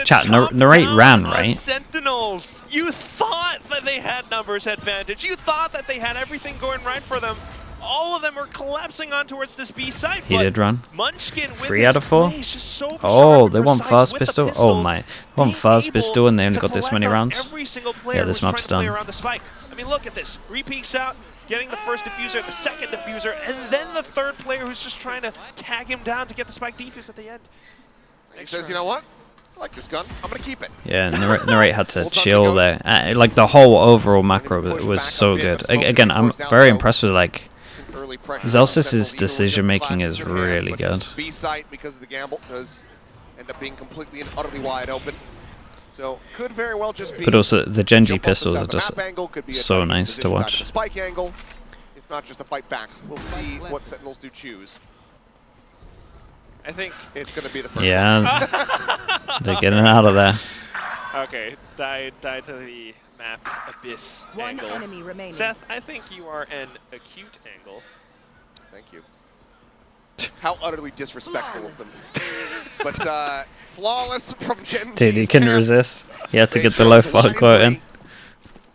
Speaker 2: Chat, narrate ran, right?
Speaker 3: Sentinels, you thought that they had numbers advantage. You thought that they had everything going right for them. All of them were collapsing on towards this B side.
Speaker 2: He did run.
Speaker 3: Munchkin
Speaker 2: 3 out of 4. Oh, they want first pistol. Oh my, they want first pistol, and they only got this many rounds. Yeah, this map's done.
Speaker 3: I mean, look at this. Repeeks out, getting the first diffuser, the second diffuser, and then the third player who's just trying to tag him down to get the spike defuse at the end.
Speaker 1: He says, you know what? I like this gun. I'm going to keep it.
Speaker 2: Yeah, Narrate had to chill there. Like, the whole overall macro was so good. Again, I'm very impressed with, like, Zelsis' decision making is really good.
Speaker 1: B site because of the gamble does end up being completely and utterly wide open. So could very well just be.
Speaker 2: But also the GenG pistols are just so nice to watch.
Speaker 1: Spike angle, if not just a fight back. We'll see what Sentinels do choose.
Speaker 3: I think
Speaker 1: it's going to be the first.
Speaker 2: Yeah, they're getting out of there.
Speaker 3: Okay, died to the map abyss
Speaker 5: One
Speaker 3: angle.
Speaker 5: enemy remaining.
Speaker 3: Seth, I think you are an acute angle.
Speaker 1: Thank you. How utterly disrespectful of them. But flawless from GenG.
Speaker 2: Dude, he couldn't resist. He had to get the low fart quote in.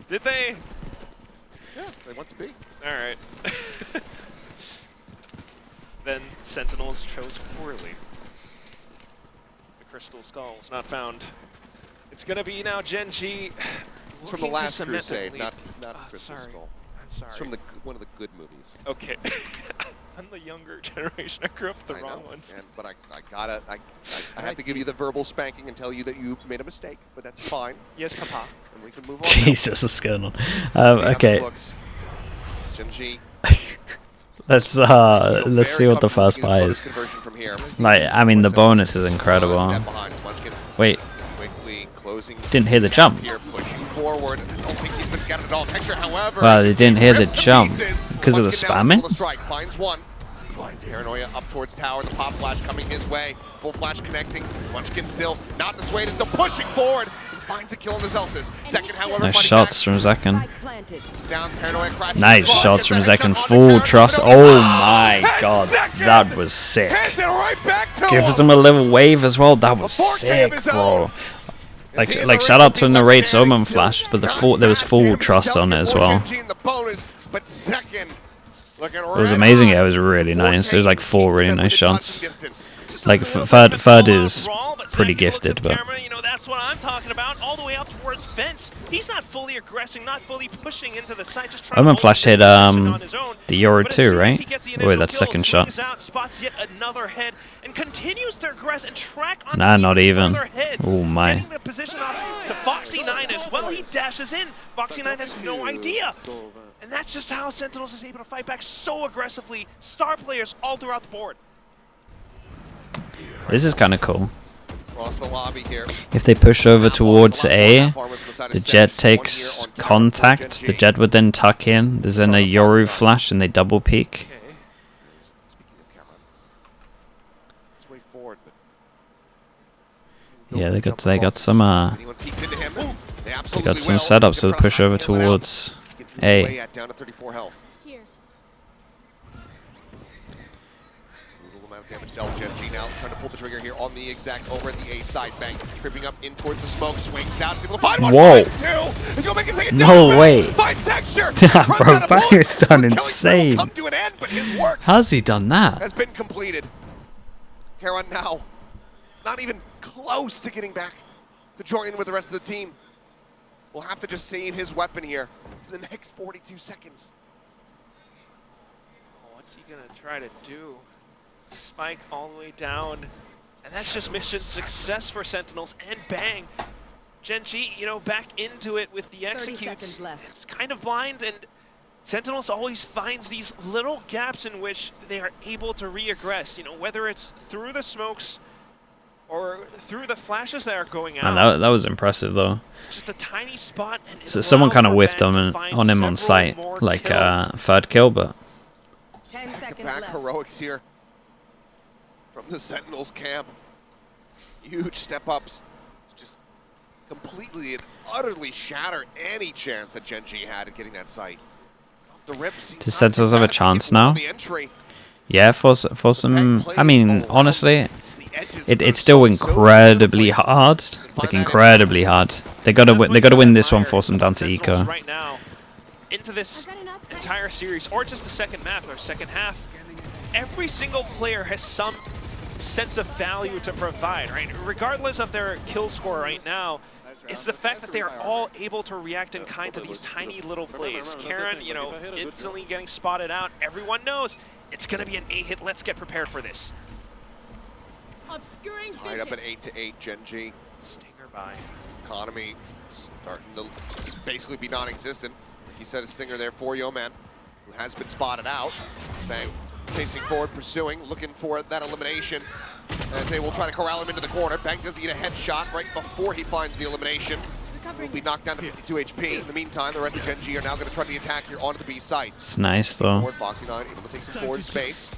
Speaker 3: Did they?
Speaker 1: Yeah, they want to be.
Speaker 3: All right. Then Sentinels chose poorly. The Crystal Skull was not found. It's gonna be now GenG.
Speaker 1: It's from the last Crusade, not Crystal
Speaker 3: sorry.
Speaker 1: Skull.
Speaker 3: I'm sorry.
Speaker 1: It's from one of the good movies.
Speaker 3: Okay. I'm the younger generation. I grew up with the wrong ones.
Speaker 1: But I have to give you the verbal spanking and tell you that you made a mistake, but that's fine.
Speaker 3: Yes, Papa.
Speaker 1: And we can move on.
Speaker 2: Jesus, what's going on? Okay.
Speaker 1: GenG.
Speaker 2: Let's see what the first buy is. Like, I mean, the bonus is incredible. Wait. Didn't hear the jump. Wow, they didn't hear the jump because of the spamming.
Speaker 1: Paranoia up towards tower, the pop flash coming his way. Full flash connecting. Munchkin still not dissuaded, still pushing forward. He finds a kill on the Zelsis. Second, however,
Speaker 2: Nice shots from Zekken.
Speaker 1: Down, Paranoia crashing.
Speaker 2: Nice shots from Zekken. Full trust. Oh my god, that was sick. Gives him a little wave as well. That was sick, bro. Like shout out to Narrate's Omen flash, but there was full trust on it as well. It was amazing. Yeah, it was really nice. There was like 4 really nice shots. Like third is pretty gifted, but
Speaker 3: you know, that's what I'm talking about. All the way up towards fence. He's not fully aggressing, not fully pushing into the site. Just trying
Speaker 2: Omen
Speaker 3: to
Speaker 2: flash hit the Yoru too, right? Wait, that's second shot.
Speaker 3: Out, spots yet another head and continues to aggress and track on.
Speaker 2: Nah, not even. Oh my.
Speaker 3: Getting the position off to Foxy9 as well. He dashes in. Foxy9 has no idea. And that's just how Sentinels is able to fight back so aggressively. Star players all throughout the board.
Speaker 2: This is kind of cool.
Speaker 1: Across the lobby here.
Speaker 2: If they push over towards A, the Jet takes contact. The Jet would then tuck in. There's then a Yoru flash and they double peek. Yeah, they got some they got some setups for the push over towards A.
Speaker 1: Down to 34 health.
Speaker 4: Here.
Speaker 1: Brutal amount of damage dealt. GenG now trying to pull the trigger here on the exact over at the A side. Bang, creeping up in towards the smoke, swings out. He's able to find one.
Speaker 2: Whoa!
Speaker 1: He's gonna make it take it
Speaker 2: No
Speaker 1: down.
Speaker 2: way!
Speaker 1: Find texture.
Speaker 2: Bro, Bang has done insane.
Speaker 1: Come to an end, but his work
Speaker 2: How's he done that?
Speaker 1: has been completed. Karon now not even close to getting back to join with the rest of the team. We'll have to just save his weapon here for the next 42 seconds.
Speaker 3: Oh, what's he gonna try to do? Spike all the way down. And that's just mission success for Sentinels and bang. GenG, you know, back into it with the executes. It's kind of blind and Sentinels always finds these little gaps in which they are able to re-aggress, you know, whether it's through the smokes or through the flashes that are going out.
Speaker 2: Man, that was impressive though.
Speaker 3: Just a tiny spot. And
Speaker 2: So someone kind of whiffed on him on sight, like third kill, but
Speaker 5: 10 seconds
Speaker 1: Back
Speaker 5: left.
Speaker 1: heroics here from the Sentinels camp. Huge step ups. Just completely and utterly shatter any chance that GenG had at getting that sight. Off the rip,
Speaker 2: does Sentinels have a chance now? Yeah, for some. I mean, honestly, it's still incredibly hard. Like incredibly hard. They gotta win this one, force them down to eco.
Speaker 3: Right now, into this entire series, or just the second map or second half, every single player has some sense of value to provide, right? Regardless of their kill score right now, it's the fact that they are all able to react in kind to these tiny little plays. Karon, you know, instantly getting spotted out. Everyone knows it's going to be an A hit. Let's get prepared for this.
Speaker 4: Obscuring vision.
Speaker 1: Tied up at 8-8, GenG.
Speaker 3: Stinger by.
Speaker 1: Economy starting to basically be non-existent. Like you said, a stinger there for Yeoman, who has been spotted out. Bang, chasing forward, pursuing, looking for that elimination. As they will try to corral him into the corner. Bang does eat a headshot right before he finds the elimination. Will be knocked down to 52 HP. In the meantime, the rest of GenG are now going to try the attack here onto the B site.
Speaker 2: It's nice though.
Speaker 1: Foxy9 able to take some forward space.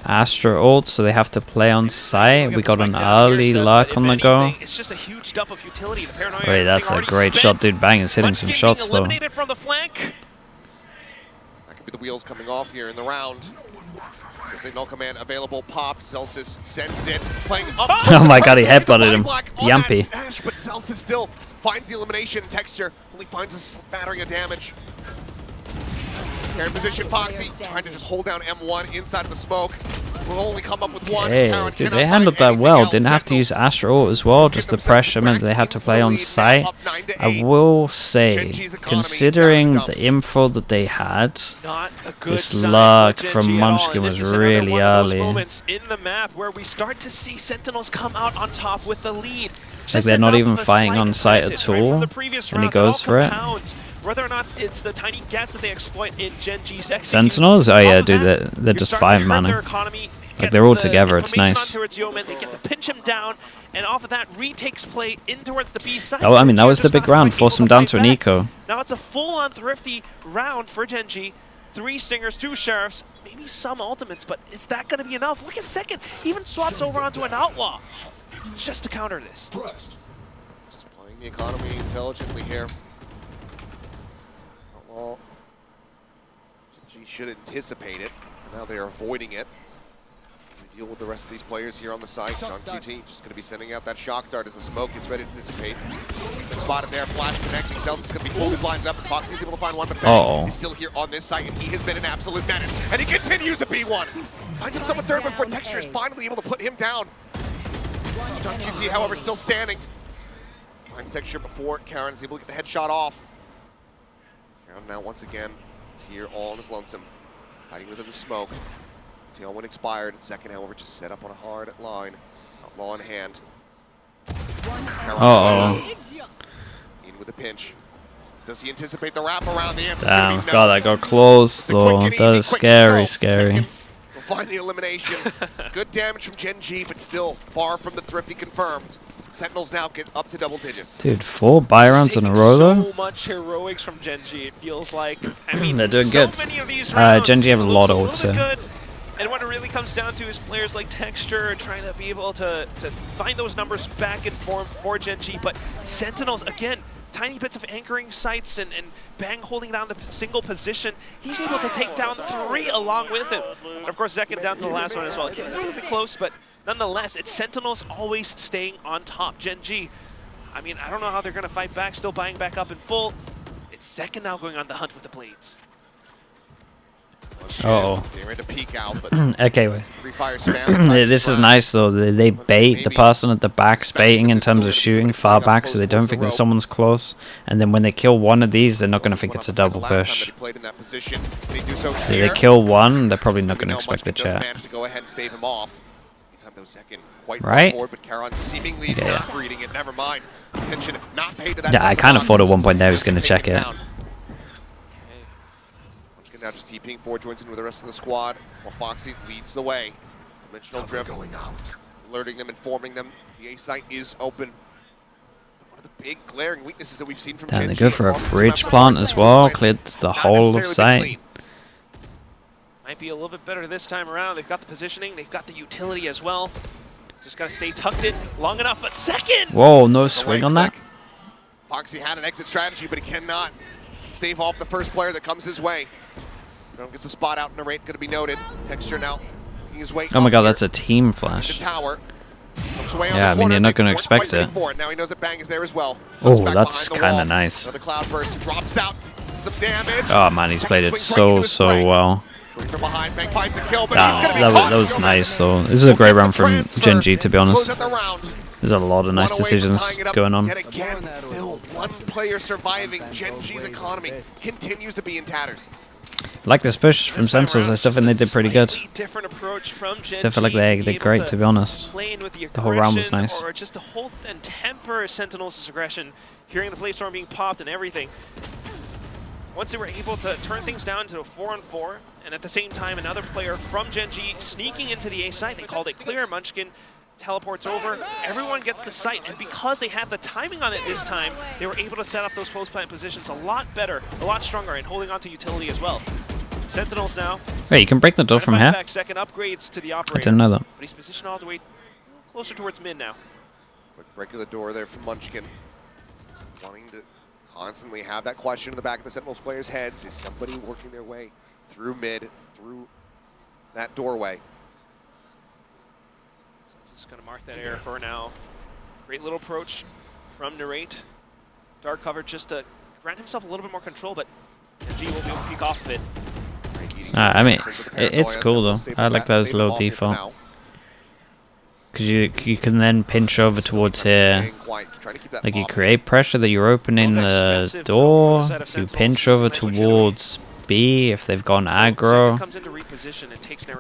Speaker 2: Astra ult, so they have to play on site. We got an early luck on the go.
Speaker 3: It's just a huge dump of utility. The paranoia
Speaker 2: Wait, that's a great shot, dude. Bang is hitting some shots though.
Speaker 3: Eliminated from the flank.
Speaker 1: That could be the wheels coming off here in the round. Signal command available. Pop. Celsius sends it. Playing up.
Speaker 2: Oh my god, he headbutted him. Yampy.
Speaker 1: But Celsius still finds the elimination. Texture only finds a smattering of damage. Here in position, Foxy trying to just hold down M1 inside of the smoke. Will only come up with one.
Speaker 2: Hey, dude, they handled that well. Didn't have to use Astra ult as well. Just the pressure meant they had to play on site. I will say, considering the info that they had, this luck from Munchkin was really early.
Speaker 3: Moments in the map where we start to see Sentinels come out on top with the lead.
Speaker 2: Like they're not even fighting on site at all, and he goes for it.
Speaker 3: Whether or not it's the tiny gaps that they exploit in GenG's execution.
Speaker 2: Sentinels? Oh yeah, dude, they're just 5 mana. Like they're all together, it's nice.
Speaker 3: They get to pinch him down, and off of that, retakes play in towards the B side.
Speaker 2: Oh, I mean, that was the big round, force him down to an eco.
Speaker 3: Now it's a full-on thrifty round for GenG. 3 Stingers, 2 Sheriffs, maybe some ultimates, but is that going to be enough? Look at second, he even swaps over onto an Outlaw just to counter this.
Speaker 1: Just playing the economy intelligently here. Well, GenG should anticipate it. Now they are avoiding it. They deal with the rest of these players here on the site. John QT just going to be sending out that shock dart as the smoke gets ready to dissipate. Spotted there, flash connecting. Celsius is going to be fully blinded up, and Foxy's able to find one, but Bang is still here on this site, and he has been an absolute menace. And he continues to be one. Finds himself a third before Texture is finally able to put him down. John QT, however, still standing. Finds Texture before Karen is able to get the headshot off. Now once again, he's here all on his lonesome, hiding within the smoke. Tailwind expired. Second, however, just set up on a hard line. Outlaw in hand. In with a pinch. Does he anticipate the wraparound? The answer is going to be no.
Speaker 2: God, that got close though. That is scary, scary.
Speaker 1: We'll find the elimination. Good damage from GenG, but still far from the thrifty confirmed. Sentinels now get up to double digits.
Speaker 2: Dude, 4 buy rounds in a row though?
Speaker 3: So much heroics from GenG, it feels like. I mean,
Speaker 2: they're doing good.
Speaker 3: Many of these rounds
Speaker 2: GenG have a lot of ults.
Speaker 3: And what it really comes down to is players like Texture trying to be able to find those numbers back in form for GenG, but Sentinels, again, tiny bits of anchoring sites and Bang holding down the single position. He's able to take down 3 along with him. And of course, Zekin down to the last one as well. Getting a little bit close, but nonetheless, it's Sentinels always staying on top. GenG, I mean, I don't know how they're going to fight back, still buying back up in full. It's Zekin now going on the hunt with the blades.
Speaker 2: Uh-oh.
Speaker 1: They're ready to peek out, but
Speaker 2: okay, wait.
Speaker 1: Free-fire spam.
Speaker 2: This is nice though. They bait the person at the back's baiting in terms of shooting far back, so they don't think that someone's close. And then when they kill one of these, they're not going to think it's a double push. So they kill one, they're probably not going to expect the chat. Right? Okay. Yeah, I kind of thought at one point there he was going to check it.
Speaker 1: Now just TPing forward, joins in with the rest of the squad, while Foxy leads the way. Dimensional drift, alerting them, informing them. The A site is open. One of the big glaring weaknesses that we've seen from GenG.
Speaker 2: They go for a bridge plant as well, cleared the whole of site.
Speaker 3: Might be a little bit better this time around. They've got the positioning, they've got the utility as well. Just got to stay tucked in long enough, but second!
Speaker 2: Whoa, no swing on that?
Speaker 1: Foxy had an exit strategy, but he cannot stave off the first player that comes his way. Gets a spot out in the rate, going to be noted. Texture now making his way.
Speaker 2: Oh my god, that's a team flash.
Speaker 1: Tower.
Speaker 2: Yeah, I mean, you're not going to expect it.
Speaker 1: Now he knows that Bang is there as well.
Speaker 2: Oh, that's kind of nice.
Speaker 1: Another cloud burst drops out. Some damage.
Speaker 2: Oh man, he's played it so well. That was nice though. This is a great round from GenG, to be honest. There's a lot of nice decisions going on.
Speaker 1: Yet again, still one player surviving. GenG's economy continues to be in tatters.
Speaker 2: I like this push from Sentinels. I still think they did pretty good. Still feel like they did great, to be honest. The whole round was nice.
Speaker 3: Or just to hold and temper Sentinels' aggression, hearing the play storm being popped and everything. Once they were able to turn things down to a 4-on-4, and at the same time another player from GenG sneaking into the A site, they called it clear. Munchkin teleports over, everyone gets the site, and because they had the timing on it this time, they were able to set up those post plant positions a lot better, a lot stronger, and holding on to utility as well. Sentinels now.
Speaker 2: Wait, you can break the door from here?
Speaker 3: Back second upgrades to the
Speaker 2: I
Speaker 3: operator.
Speaker 2: didn't know that.
Speaker 3: But he's positioned all the way closer towards mid now.
Speaker 1: Quick break of the door there from Munchkin. Wanting to constantly have that question in the back of the Sentinels players' heads. Is somebody working their way through mid, through that doorway?
Speaker 3: So he's just going to mark that area for now. Great little approach from Narrate. Dark cover just to grant himself a little bit more control, but GenG will be able to peek off of it.
Speaker 2: I mean, it's cool though. I like that as a little default. Because you can then pinch over towards here. Like you create pressure that you're opening the door. You pinch over towards B if they've gone aggro.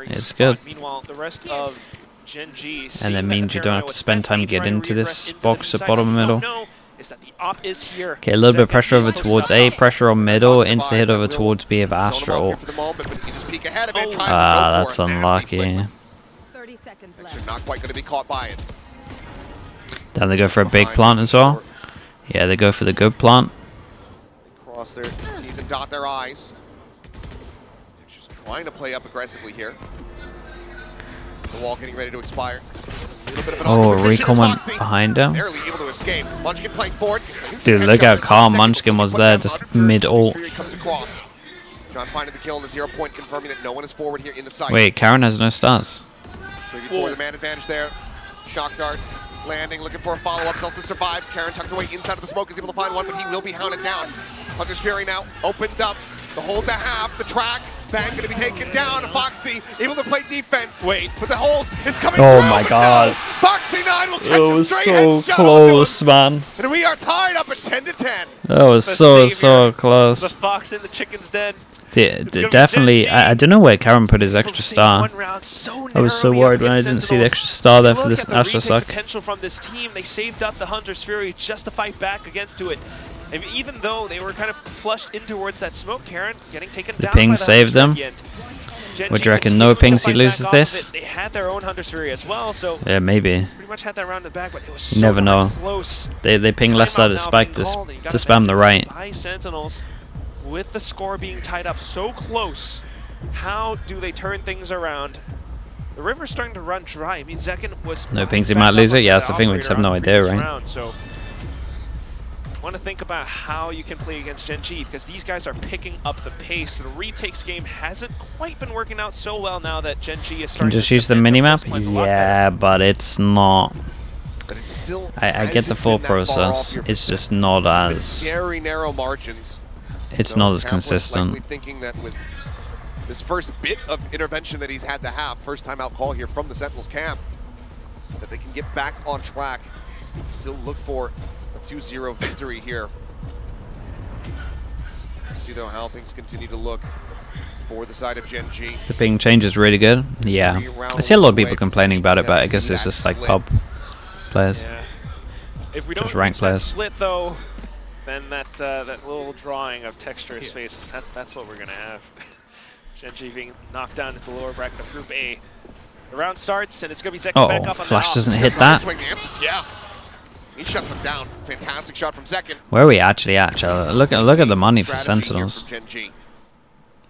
Speaker 2: It's good.
Speaker 3: Meanwhile, the rest of GenG,
Speaker 2: and that means you don't have to spend time to get into this box at bottom middle. Okay, a little bit of pressure over towards A, pressure on middle, insta hit over towards B of Astro. Ah, that's unlucky.
Speaker 5: 30 seconds left.
Speaker 1: Not quite going to be caught by it.
Speaker 2: Then they go for a big plant as well. Yeah, they go for the good plant.
Speaker 1: They cross their T's and dot their I's. Just trying to play up aggressively here. The wall getting ready to expire.
Speaker 2: Oh, recon went behind him.
Speaker 1: Barely able to escape. Munchkin playing forward.
Speaker 2: Dude, look how calm Munchkin was there, just mid-ult.
Speaker 1: John finding the kill on the 0 point, confirming that no one is forward here in the site.
Speaker 2: Wait, Karen has no stars.
Speaker 1: For the man advantage there. Shock dart landing, looking for a follow-up. Celsius survives. Karen tucked away inside of the smoke, is able to find one, but he will be hounded down. Hunter's Fury now opened up. The hold to half, the track. Bang gonna be taken down. Foxy able to play defense.
Speaker 3: Wait.
Speaker 1: But the hold is coming
Speaker 2: Oh
Speaker 1: through,
Speaker 2: my
Speaker 1: but
Speaker 2: god.
Speaker 1: no. Foxy 9 will catch
Speaker 2: It
Speaker 1: a
Speaker 2: was
Speaker 1: straight
Speaker 2: so
Speaker 1: headshot
Speaker 2: close,
Speaker 1: onto him.
Speaker 2: man.
Speaker 1: And we are tied up at 10-10.
Speaker 2: That was so close.
Speaker 3: The fox in the chicken's den.
Speaker 2: Definitely, I don't know where Karen put his extra star. I was so worried when I didn't see the extra star there for this Astro suck.
Speaker 3: Potential from this team, they saved up the Hunter's Fury just to fight back against it. And even though they were kind of flushed in towards that smoke, Karen getting taken down.
Speaker 2: The ping
Speaker 3: by the
Speaker 2: saved them. Would you reckon no pings he loses this?
Speaker 3: They had their own Hunter's Fury as well, so
Speaker 2: yeah, maybe.
Speaker 3: pretty much had that round in the back, but it was
Speaker 2: You never know.
Speaker 3: close.
Speaker 2: They ping left side of spike to spam the right.
Speaker 3: By Sentinels, with the score being tied up so close, how do they turn things around? The river's starting to run dry. I mean, Zekin was
Speaker 2: No pings, he might lose it. Yeah, that's the thing. We just have no idea, right?
Speaker 3: Round, so I want to think about how you can play against GenG, because these guys are picking up the pace. The retakes game hasn't quite been working out so well now that GenG is starting
Speaker 2: Can just
Speaker 3: to
Speaker 2: use the minimap? Yeah, but it's not.
Speaker 1: But it's still
Speaker 2: I get the full process. It's just not as.
Speaker 1: Very narrow margins.
Speaker 2: It's
Speaker 1: So
Speaker 2: not as
Speaker 1: Camp was
Speaker 2: consistent.
Speaker 1: likely thinking that with this first bit of intervention that he's had to have, first time out call here from the Sentinels camp, that they can get back on track. Still look for a 2-0 victory here. See though how things continue to look for the side of GenG.
Speaker 2: The ping change is really good. Yeah. I see a lot of people complaining about it, but I guess it's just like pub players.
Speaker 3: Yeah. If we don't
Speaker 2: Just ranked
Speaker 3: reach that
Speaker 2: players.
Speaker 3: split though, then that little drawing of texturous faces, that's what we're gonna have. GenG being knocked down into the lower bracket of Group A. The round starts and it's gonna be Zekin back
Speaker 2: Oh,
Speaker 3: up on
Speaker 2: Flash
Speaker 3: the
Speaker 2: doesn't hit that.
Speaker 1: Swing the answers, yeah. He shuts him down. Fantastic shot from Zekin.
Speaker 2: Where are we actually at, Charlotte? Look at the money for
Speaker 1: Strategy here
Speaker 2: Sentinels.
Speaker 1: from GenG.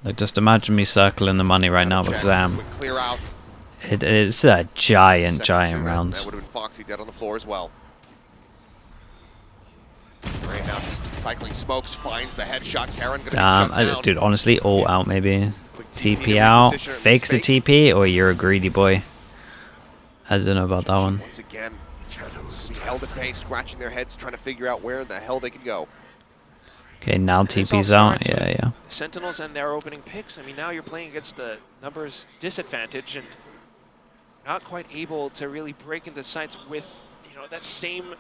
Speaker 2: Like, just imagine me circling the money right now with Zam.
Speaker 1: Quick clear out.
Speaker 2: It's a giant
Speaker 1: Second
Speaker 2: round.
Speaker 1: That would have been Foxy dead on the floor as well. Right now, just cycling smokes, finds the headshot. Karen gonna be shut down.
Speaker 2: Dude, honestly, all out maybe.
Speaker 1: Quick
Speaker 2: TP out,
Speaker 1: reposition in
Speaker 2: fakes the
Speaker 1: space.
Speaker 2: TP, or you're a greedy boy. I don't know about that one.
Speaker 1: Once again, shadows held at bay, scratching their heads, trying to figure out where in the hell they can go.
Speaker 2: Okay, now
Speaker 3: This all
Speaker 2: TP's out.
Speaker 3: starts with
Speaker 2: Yeah.
Speaker 3: Sentinels and their opening picks. I mean, now you're playing against the numbers disadvantage and not quite able to really break into sites with, that same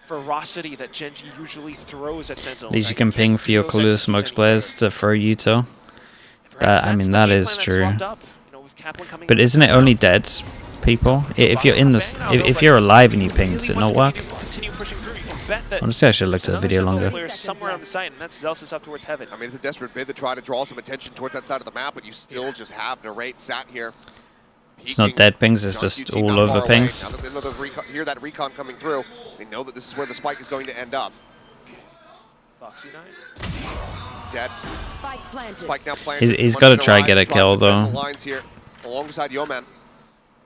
Speaker 3: ferocity that GenG usually throws at Sentinels.
Speaker 2: At least you can ping for your Kaluda Smokes players to throw Yuto. I mean, that is true. But isn't it only dead people? If you're in this, if you're alive and you ping, does it not work? Honestly, I should have looked at the video longer.
Speaker 3: Somewhere on the site, and that's Zelsis up towards heaven.
Speaker 1: I mean, it's a desperate bid to try to draw some attention towards that side of the map, but you still just have Narrate sat here.
Speaker 2: It's not dead pings, it's just all over pings.
Speaker 1: Now that they know hear that recon coming through, they know that this is where the spike is going to end up.
Speaker 3: Foxy 9.
Speaker 1: dead.
Speaker 5: Spike planted.
Speaker 1: Spike now planted.
Speaker 2: He's got to try and get a kill, though.
Speaker 1: Lines here alongside Yeoman.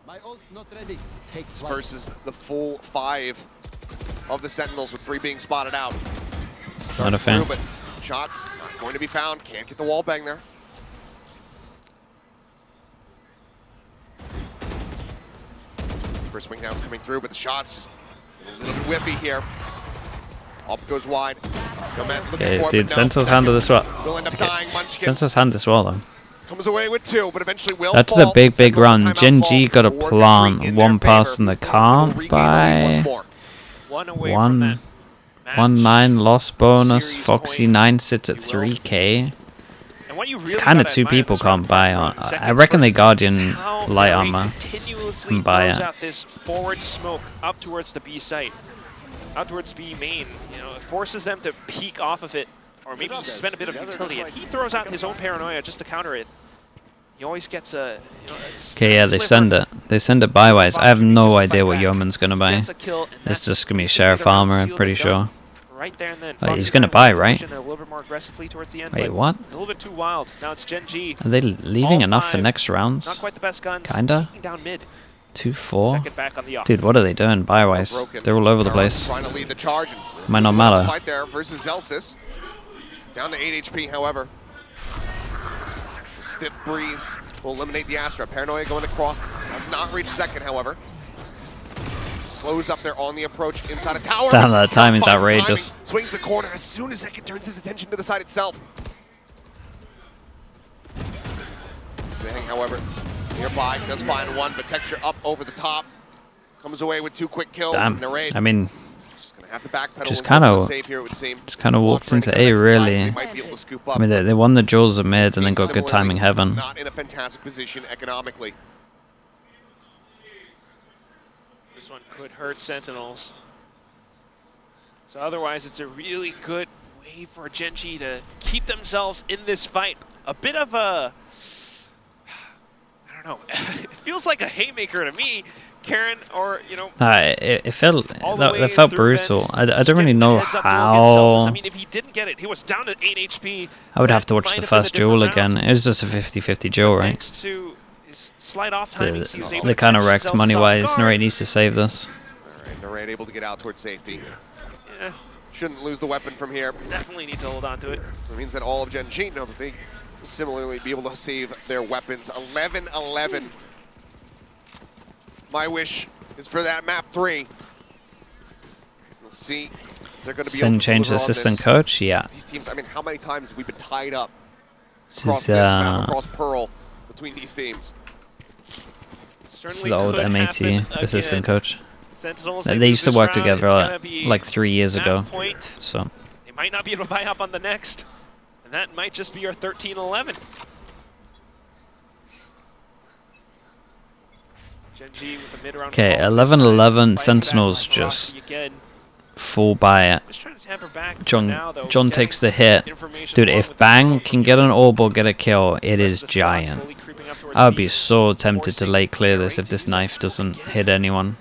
Speaker 6: My ult's not ready. Take
Speaker 1: This versus the full 5 of the Sentinels, with 3 being spotted out.
Speaker 2: Not a fan.
Speaker 1: Through, but shots not going to be found. Can't get the wall bang there. First wing down's coming through, but the shots just a little bit whippy here. Up goes wide.
Speaker 2: Yeah, dude, Sentinel's hand this well.
Speaker 1: Will end up dying. Munchkin
Speaker 2: Sentinel's hand this well, though.
Speaker 1: comes away with 2, but eventually will
Speaker 2: That's
Speaker 1: fall.
Speaker 2: the big run.
Speaker 1: Timeout
Speaker 2: GenG got a
Speaker 1: ball.
Speaker 2: plant. One person that can't
Speaker 1: Regain the lead
Speaker 2: by
Speaker 1: once more.
Speaker 3: One away from that match.
Speaker 2: 1-9 loss bonus.
Speaker 3: Series
Speaker 2: Foxy
Speaker 3: points,
Speaker 2: 9 sits at
Speaker 3: if you will.
Speaker 2: 3k.
Speaker 3: And what you
Speaker 2: It's
Speaker 3: really
Speaker 2: kind of
Speaker 3: gotta
Speaker 2: 2
Speaker 3: admire
Speaker 2: people
Speaker 3: this
Speaker 2: can't
Speaker 3: run
Speaker 2: buy
Speaker 3: from
Speaker 2: on.
Speaker 3: seconds
Speaker 2: I reckon the
Speaker 3: versus
Speaker 2: Guardian
Speaker 3: is how
Speaker 2: light
Speaker 3: Larry
Speaker 2: armor
Speaker 3: continuously
Speaker 2: can buy
Speaker 3: throws
Speaker 2: it.
Speaker 3: out this forward smoke up towards the B site, up towards B main. You know, it forces them to peek off of it, or maybe spend a bit of utility. And he throws out his own paranoia just to counter it. He always gets a.
Speaker 2: Okay, yeah, they send it. They send it buy-wise. I have no idea what Yeoman's gonna buy. It's just gonna be Sheriff armor, I'm pretty sure.
Speaker 3: Right there and then.
Speaker 2: Wait, he's gonna buy, right?
Speaker 3: A little bit more aggressively towards the end.
Speaker 2: Wait,
Speaker 3: but
Speaker 2: what?
Speaker 3: A little bit too wild. Now it's GenG.
Speaker 2: Are they leaving
Speaker 3: All
Speaker 2: enough for
Speaker 3: 5,
Speaker 2: next
Speaker 3: Not
Speaker 2: rounds?
Speaker 3: quite the best guns.
Speaker 2: Kinda.
Speaker 3: Taking down mid.
Speaker 2: 2-4?
Speaker 3: Second back on the off.
Speaker 2: Dude, what are they doing buy-wise? They're all over the place.
Speaker 1: Trying to lead the charge.
Speaker 2: Might not matter.
Speaker 1: Fight there versus Zelsis. Down to 8 HP, however. Stiff breeze will eliminate the Astra. Paranoia going across. Does not reach second, however. Slows up there on the approach inside a tower.
Speaker 2: Damn, that timing's
Speaker 1: Finds
Speaker 2: outrageous.
Speaker 1: timing, swings the corner as soon as Second turns his attention to the side itself. Bang, however, nearby does find 1, but Texture up over the top. Comes away with 2 quick kills.
Speaker 2: Damn.
Speaker 1: Narrate.
Speaker 2: I mean,
Speaker 1: Gonna have to backpedal
Speaker 2: just
Speaker 1: and
Speaker 2: kind
Speaker 1: go for the
Speaker 2: of,
Speaker 1: save here, it would seem.
Speaker 2: walked into
Speaker 1: The
Speaker 2: A
Speaker 1: next
Speaker 2: really.
Speaker 1: they might be able to scoop up,
Speaker 2: I mean, they won the duels at mid and then got good timing heaven.
Speaker 1: Not in a fantastic position economically.
Speaker 3: This one could hurt Sentinels. So otherwise, it's a really good way for GenG to keep themselves in this fight. A bit of a, I don't know, it feels like a haymaker to me, Karen, or, you know.
Speaker 2: It felt
Speaker 3: that
Speaker 2: felt brutal. I don't really know how.
Speaker 3: I mean, if he didn't get it, he was down to 8 HP.
Speaker 2: I would have to watch the first duel again. It was just a 50-50 duel, right?
Speaker 3: Thanks to his slight off timings, he was able
Speaker 2: They
Speaker 3: to
Speaker 2: kind of
Speaker 3: catch
Speaker 2: wrecked
Speaker 3: Zelsis
Speaker 2: money-wise.
Speaker 3: off guard.
Speaker 2: Narrate needs to save this.
Speaker 1: All right, Narrate able to get out towards safety.
Speaker 3: Yeah,
Speaker 1: Shouldn't lose the weapon from here.
Speaker 3: definitely need to hold on to it.
Speaker 1: It means that all of GenG know that they will similarly be able to save their weapons. 11-11. My wish is for that map 3. Let's see. They're going to be able
Speaker 2: SEN
Speaker 1: to
Speaker 2: changed
Speaker 1: deliver on
Speaker 2: assistant
Speaker 1: this.
Speaker 2: coach? Yeah.
Speaker 1: These teams, I mean, how many times have we been tied up
Speaker 2: This
Speaker 1: across
Speaker 2: is,
Speaker 1: this map, across Pearl, between these teams?
Speaker 2: this is the old MAT assistant coach.
Speaker 3: Sentinels,
Speaker 2: They used to
Speaker 3: lose
Speaker 2: work
Speaker 3: this round,
Speaker 2: together
Speaker 3: it's gonna be
Speaker 2: like 3 years
Speaker 3: that
Speaker 2: ago.
Speaker 3: point.
Speaker 2: So
Speaker 3: They might not be able to buy up on the next, and that might just be your 13-11. GenG with the mid-round.
Speaker 2: okay,
Speaker 3: call.
Speaker 2: 11-11.
Speaker 3: Fighting
Speaker 2: Sentinels
Speaker 3: back like
Speaker 2: just
Speaker 3: Rocky again.
Speaker 2: full buy it.
Speaker 3: Just trying to tamper back for
Speaker 2: John
Speaker 3: now, though,
Speaker 2: John
Speaker 3: getting
Speaker 2: takes the hit.
Speaker 3: information
Speaker 2: Dude,
Speaker 3: along
Speaker 2: if
Speaker 3: with the
Speaker 2: Bang
Speaker 3: smoke.
Speaker 2: can get an orb or get a kill, it is
Speaker 3: The squad
Speaker 2: giant.
Speaker 3: slowly creeping up towards
Speaker 2: I would
Speaker 3: B.
Speaker 2: be so tempted to
Speaker 3: forcing
Speaker 2: late clear
Speaker 3: Narrate
Speaker 2: this if
Speaker 3: to
Speaker 2: this
Speaker 3: use that
Speaker 2: knife
Speaker 3: smoke
Speaker 2: doesn't
Speaker 3: again.
Speaker 2: hit anyone.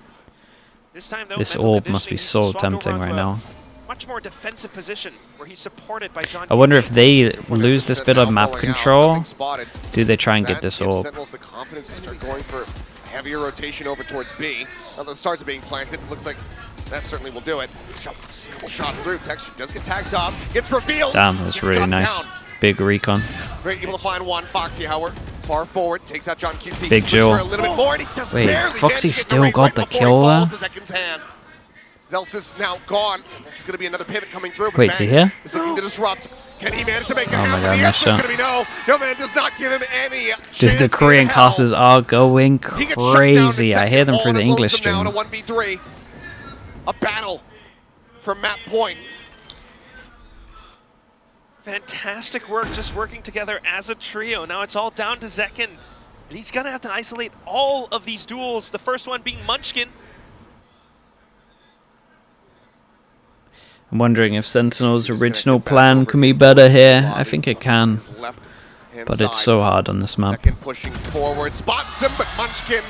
Speaker 3: This time, though,
Speaker 2: This
Speaker 3: mental
Speaker 2: orb must be
Speaker 3: conditioning,
Speaker 2: so
Speaker 3: he's swapped over
Speaker 2: tempting right
Speaker 3: onto a
Speaker 2: now.
Speaker 3: Much more defensive position where he's supported by John.
Speaker 2: I wonder if they
Speaker 1: One has
Speaker 2: lose
Speaker 1: been
Speaker 2: this
Speaker 1: set
Speaker 2: bit
Speaker 1: now,
Speaker 2: of map
Speaker 1: falling out,
Speaker 2: control.
Speaker 1: nothing spotted.
Speaker 2: Do they try and
Speaker 1: That
Speaker 2: get this
Speaker 1: gives
Speaker 2: orb?
Speaker 1: Sentinels the confidence to start going for a heavier rotation over towards B. Now the stars are being planted. It looks like that certainly will do it. Couple shots through. Texture does get tagged up. Gets revealed.
Speaker 2: Damn, that's
Speaker 1: Gets
Speaker 2: really
Speaker 1: cut
Speaker 2: nice.
Speaker 1: down.
Speaker 2: Big recon.
Speaker 1: Great, able to find 1. Foxy, however, far forward, takes out John QT.
Speaker 2: Big
Speaker 1: Looks
Speaker 2: Jewel.
Speaker 1: for a little bit more, and he does
Speaker 2: Wait,
Speaker 1: barely
Speaker 2: Foxy
Speaker 1: manage to get
Speaker 2: still
Speaker 1: Narrate
Speaker 2: got
Speaker 1: right
Speaker 2: the
Speaker 1: before he
Speaker 2: kill there?
Speaker 1: falls to Zekken's hand. Zelsis now gone. This is going to be another pivot coming through. But
Speaker 2: Wait,
Speaker 1: Bang
Speaker 2: to here?
Speaker 1: is looking to disrupt. Can he manage to make it
Speaker 2: Oh my
Speaker 1: happen?
Speaker 2: God,
Speaker 1: The
Speaker 2: nice
Speaker 1: answer is
Speaker 2: shot.
Speaker 1: going to be no. Your man does not give him any
Speaker 2: Just
Speaker 1: chance
Speaker 2: the
Speaker 1: in
Speaker 2: Korean
Speaker 1: hell.
Speaker 2: casters are going
Speaker 1: He gets shut down in
Speaker 2: crazy. I hear
Speaker 1: second.
Speaker 2: them
Speaker 1: All
Speaker 2: through the
Speaker 1: is
Speaker 2: English
Speaker 1: lonesome now
Speaker 2: stream.
Speaker 1: to 1v3. A battle for map point.
Speaker 3: Fantastic work, just working together as a trio. Now it's all down to Zekken, and he's gonna have to isolate all of these duels. The first one being Munchkin.
Speaker 2: I'm wondering if Sentinel's
Speaker 1: He's gonna
Speaker 2: original
Speaker 1: get back
Speaker 2: plan
Speaker 1: over
Speaker 2: can be
Speaker 1: his
Speaker 2: better
Speaker 1: left
Speaker 2: here.
Speaker 1: body
Speaker 2: I think it
Speaker 1: on
Speaker 2: can,
Speaker 1: his left-hand
Speaker 2: but it's
Speaker 1: side.
Speaker 2: so hard on this map.
Speaker 1: Zekken pushing forward, spots him, but Munchkin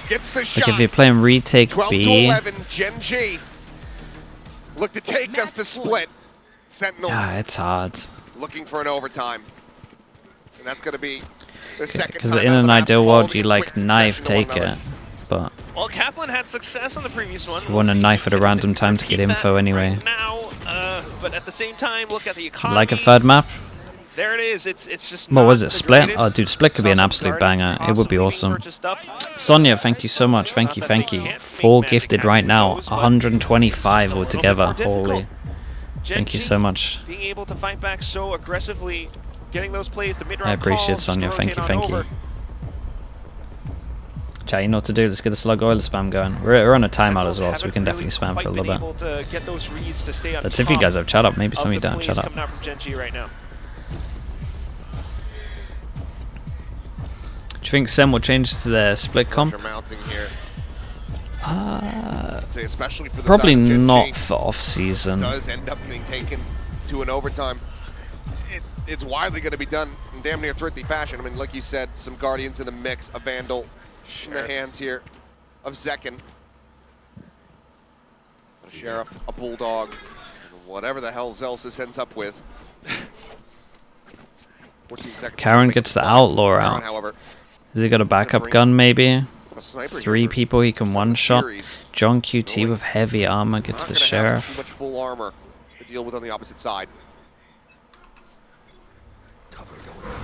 Speaker 1: gets the shot.
Speaker 2: Like if you're playing retake
Speaker 1: 12
Speaker 2: B,
Speaker 1: to 11, GenG. Look to take us to split. Sentinels.
Speaker 2: yeah, it's hard.
Speaker 1: looking for an overtime. And that's going to be their second
Speaker 2: Because
Speaker 1: time
Speaker 2: in
Speaker 1: out of
Speaker 2: an
Speaker 1: the map,
Speaker 2: ideal world,
Speaker 1: following
Speaker 2: you
Speaker 1: in
Speaker 2: like
Speaker 1: quick
Speaker 2: knife,
Speaker 1: succession to
Speaker 2: take
Speaker 1: one
Speaker 2: it. But
Speaker 3: Well, Kaplan had success on the previous one.
Speaker 2: you want a
Speaker 3: see if
Speaker 2: knife
Speaker 3: he
Speaker 2: at a
Speaker 3: can
Speaker 2: random time to get
Speaker 3: repeat
Speaker 2: info
Speaker 3: that
Speaker 2: anyway.
Speaker 3: right now, but at the same time, look at the economy.
Speaker 2: Like a third map?
Speaker 3: There it is. It's just.
Speaker 2: What
Speaker 3: not
Speaker 2: was it?
Speaker 3: the
Speaker 2: Split?
Speaker 3: greatest.
Speaker 2: Oh, dude, Split could be
Speaker 3: Saw
Speaker 2: an
Speaker 3: some
Speaker 2: absolute
Speaker 3: Guardians
Speaker 2: banger. It would be
Speaker 3: possibly being
Speaker 2: awesome.
Speaker 3: purchased up.
Speaker 2: Sonia, thank you so much. Thank you,
Speaker 3: Not that
Speaker 2: thank
Speaker 3: they
Speaker 2: you.
Speaker 3: can't make
Speaker 2: 4
Speaker 3: magic
Speaker 2: gifted
Speaker 3: happen
Speaker 2: right
Speaker 3: with
Speaker 2: now.
Speaker 3: those, but
Speaker 2: 125
Speaker 3: it's just a little bit
Speaker 2: altogether.
Speaker 3: more difficult.
Speaker 2: Holy. Thank you
Speaker 3: GenG
Speaker 2: so much.
Speaker 3: Being able to fight back so aggressively, getting those plays, the mid-round
Speaker 2: I appreciate
Speaker 3: calls,
Speaker 2: Sonia.
Speaker 3: just
Speaker 2: Thank you,
Speaker 3: rotate
Speaker 2: thank
Speaker 3: on
Speaker 2: you.
Speaker 3: over.
Speaker 2: Chat, you know what to do. Let's get the slug oil spam going. We're on a timeout as
Speaker 3: Sentinels
Speaker 2: well, so we can
Speaker 3: haven't
Speaker 2: definitely spam
Speaker 3: really
Speaker 2: for a little
Speaker 3: quite
Speaker 2: bit.
Speaker 3: been able to get those reads to stay on
Speaker 2: That's if you
Speaker 3: top
Speaker 2: guys have chat up. Maybe
Speaker 3: of
Speaker 2: some of you
Speaker 3: the
Speaker 2: don't.
Speaker 3: plays
Speaker 2: Shut up.
Speaker 3: coming out from GenG right now.
Speaker 2: Do you think SEN will change to their split comp?
Speaker 1: Pressure mounting here. I'd say especially for the
Speaker 2: Probably
Speaker 1: side of GenG,
Speaker 2: not for off-season.
Speaker 1: does end up being taken to an overtime. It's widely going to be done in damn near thrifty fashion. I mean, like you said, some Guardians in the mix, a Vandal in the hands here of Zekken. A Sheriff, a Bulldog, and whatever the hell Zelsis ends up with. 14 seconds.
Speaker 2: Karen gets the Outlaw
Speaker 1: Karen,
Speaker 2: out.
Speaker 1: however,
Speaker 2: Has he got a backup gun maybe?
Speaker 1: a sniper
Speaker 2: 3
Speaker 1: here
Speaker 2: people he can
Speaker 1: for the
Speaker 2: one-shot.
Speaker 1: series.
Speaker 2: John QT
Speaker 1: Really
Speaker 2: with heavy armor gets
Speaker 1: Not
Speaker 2: the
Speaker 1: gonna have too
Speaker 2: Sheriff.
Speaker 1: much full armor to deal with on the opposite side.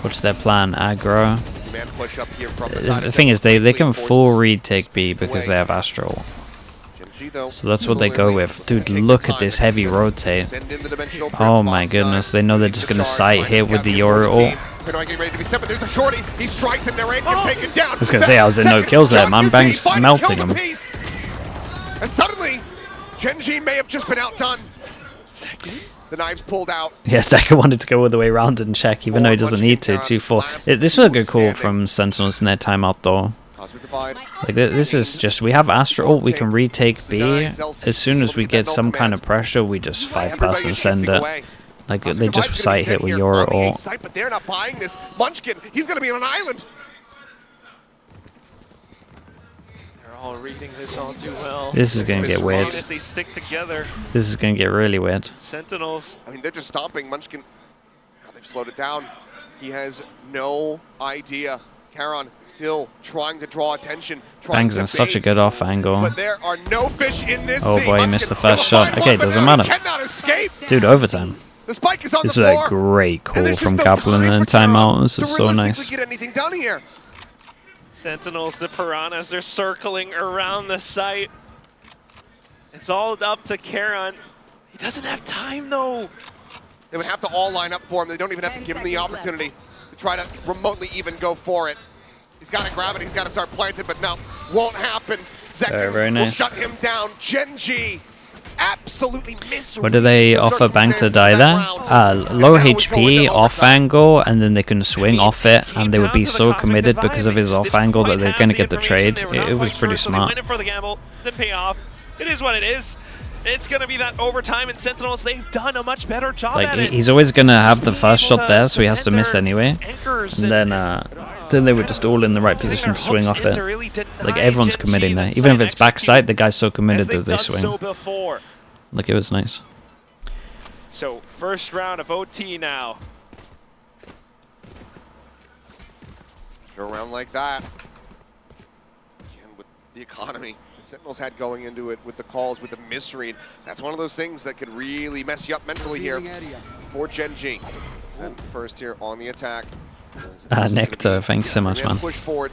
Speaker 2: What's their plan? Aggro.
Speaker 1: Man push up here from the side
Speaker 2: The
Speaker 1: of
Speaker 2: thing is, they can
Speaker 1: forces
Speaker 2: full retake B because
Speaker 1: away.
Speaker 2: they have Astral.
Speaker 1: GenG, though,
Speaker 2: So that's what they go
Speaker 1: really
Speaker 2: with. Dude,
Speaker 1: take
Speaker 2: look
Speaker 1: the
Speaker 2: at
Speaker 1: time
Speaker 2: this
Speaker 1: to
Speaker 2: heavy
Speaker 1: send-
Speaker 2: rotate.
Speaker 1: send in the dimensional
Speaker 2: Oh
Speaker 1: threats.
Speaker 2: my
Speaker 1: Fox
Speaker 2: goodness,
Speaker 1: 9
Speaker 2: they know they're
Speaker 1: leads
Speaker 2: just
Speaker 1: the
Speaker 2: gonna
Speaker 1: charge,
Speaker 2: sight
Speaker 1: finds
Speaker 2: hit
Speaker 1: the
Speaker 2: with the
Speaker 1: gap
Speaker 2: Yoru
Speaker 1: here for
Speaker 2: ult.
Speaker 1: team. Pinoy getting ready to be set, but there's a shorty. He strikes and Narraine gets taken down.
Speaker 2: I was gonna say, I was in no kills there, man. Bang's melting him.
Speaker 1: And suddenly, GenG may have just been outdone. The knives pulled out.
Speaker 2: Yeah, Zeka wanted to go all the way around and check, even though he doesn't need to. 2-4. This was a good call from Sentinels in their timeout, though.
Speaker 1: Cosmic Divide.
Speaker 2: Like, this is just, we have Astral, we can retake B. As soon as we get some kind of pressure, we just 5-person send it. Like, they just sight hit with Yoru ult.
Speaker 1: But they're not buying this. Munchkin, he's going to be on an island.
Speaker 3: They're all reading this all too well.
Speaker 2: This is gonna get weird.
Speaker 3: As they stick together,
Speaker 2: This is gonna get really weird.
Speaker 3: Sentinels.
Speaker 1: I mean, they're just stomping Munchkin. Now they've slowed it down. He has no idea. Charon still trying to draw attention.
Speaker 2: Bang's in such a good off angle.
Speaker 1: But there are no fish in this
Speaker 2: Oh
Speaker 1: sea.
Speaker 2: boy, he
Speaker 1: Munchkin
Speaker 2: missed the
Speaker 1: gonna
Speaker 2: first shot.
Speaker 1: find
Speaker 2: Okay,
Speaker 1: one, but
Speaker 2: doesn't
Speaker 1: now he
Speaker 2: matter.
Speaker 1: cannot escape.
Speaker 2: Dude, overtime.
Speaker 1: The spike is on
Speaker 2: This
Speaker 1: the
Speaker 2: was
Speaker 1: floor.
Speaker 2: a great
Speaker 1: and
Speaker 2: call
Speaker 1: there's
Speaker 2: from
Speaker 1: just no
Speaker 2: Kaplan
Speaker 1: time
Speaker 2: in
Speaker 1: for Charon
Speaker 2: timeout. This
Speaker 1: to
Speaker 2: is so
Speaker 1: realistically
Speaker 2: nice.
Speaker 1: get anything done here.
Speaker 3: Sentinels, the Piranhas, they're circling around the site. It's all up to Charon. He doesn't have time though.
Speaker 1: They would have to all line up for him. They don't even have to
Speaker 5: 10
Speaker 1: give him the
Speaker 5: seconds
Speaker 1: opportunity to try to remotely even go for it. He's got to grab it. He's got to start planting, but no, won't happen. Zekken
Speaker 2: Very
Speaker 1: will
Speaker 2: nice.
Speaker 1: shut him down. GenG absolutely misreads
Speaker 2: What do they
Speaker 1: the
Speaker 2: offer Bang to
Speaker 1: circumstances
Speaker 2: die
Speaker 1: of
Speaker 2: there?
Speaker 1: that round.
Speaker 2: Low
Speaker 1: And now we go
Speaker 2: HP,
Speaker 1: into
Speaker 2: off
Speaker 1: overtime.
Speaker 2: angle, and then they can swing
Speaker 3: I mean,
Speaker 2: off it,
Speaker 3: came
Speaker 2: and they would
Speaker 3: down
Speaker 2: be
Speaker 3: to the
Speaker 2: so
Speaker 3: cosmic
Speaker 2: committed
Speaker 3: divide.
Speaker 2: because of
Speaker 3: They
Speaker 2: his
Speaker 3: just
Speaker 2: off
Speaker 3: didn't
Speaker 2: angle that
Speaker 3: quite
Speaker 2: they're
Speaker 3: have
Speaker 2: going to
Speaker 3: the
Speaker 2: get the
Speaker 3: information.
Speaker 2: trade.
Speaker 3: They were not
Speaker 2: It was
Speaker 3: quite
Speaker 2: pretty
Speaker 3: sure, so they
Speaker 2: smart.
Speaker 3: went in for the gamble, didn't pay off. It is what it is. It's going to be that overtime, and Sentinels, they've done a much better job
Speaker 2: Like,
Speaker 3: at it.
Speaker 2: he's always going to have the
Speaker 3: Just
Speaker 2: first
Speaker 3: being
Speaker 2: shot
Speaker 3: able
Speaker 2: there, so he has to
Speaker 3: cement
Speaker 2: miss
Speaker 3: their
Speaker 2: anyway.
Speaker 3: anchors
Speaker 2: And then they were just all in the right
Speaker 3: putting
Speaker 2: position
Speaker 3: their
Speaker 2: to swing
Speaker 3: hooks
Speaker 2: off
Speaker 3: in to
Speaker 2: it.
Speaker 3: really
Speaker 2: Like,
Speaker 3: deny
Speaker 2: everyone's
Speaker 3: GenG
Speaker 2: committing there.
Speaker 3: that
Speaker 2: Even if
Speaker 3: side
Speaker 2: it's backside,
Speaker 3: execute
Speaker 2: the guy's so
Speaker 3: as
Speaker 2: committed
Speaker 3: they've
Speaker 2: that they
Speaker 3: done
Speaker 2: swing.
Speaker 3: so before.
Speaker 2: Like, it was nice.
Speaker 3: So, first round of OT now.
Speaker 1: Go around like that. Again, with the economy the Sentinels had going into it, with the calls, with the misread, that's one of those things that could really mess you up mentally here for GenG. Zen first here on the attack.
Speaker 2: Nectar, thanks so much, man.
Speaker 1: Push forward.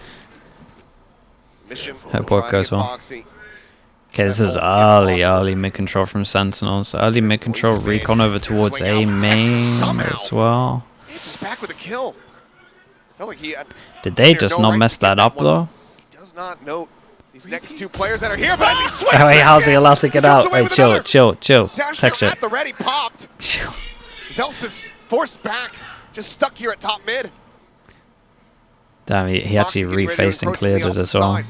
Speaker 1: Mission.
Speaker 2: Hope work goes well. Okay, this is early mid-control from Sentinels. Early mid-control, recon over towards A main as well.
Speaker 1: He's back with a kill. Felt like he had
Speaker 2: Did they just not mess that up, though?
Speaker 1: He does not note these next two players that are here, but I think swing
Speaker 2: Oh, wait,
Speaker 1: back
Speaker 2: how's he
Speaker 1: in.
Speaker 2: allowed to get
Speaker 1: He comes
Speaker 2: out?
Speaker 1: away
Speaker 2: Wait,
Speaker 1: with another.
Speaker 2: chill.
Speaker 1: Dash
Speaker 2: Texture.
Speaker 1: at the ready, popped.
Speaker 2: Chill.
Speaker 1: Zelsis forced back, just stuck here at top mid.
Speaker 2: Damn, he actually
Speaker 1: Foxy getting ready to
Speaker 2: refaced and
Speaker 1: encroach from
Speaker 2: cleared
Speaker 1: the
Speaker 2: it as
Speaker 1: opposite
Speaker 2: well.
Speaker 1: side.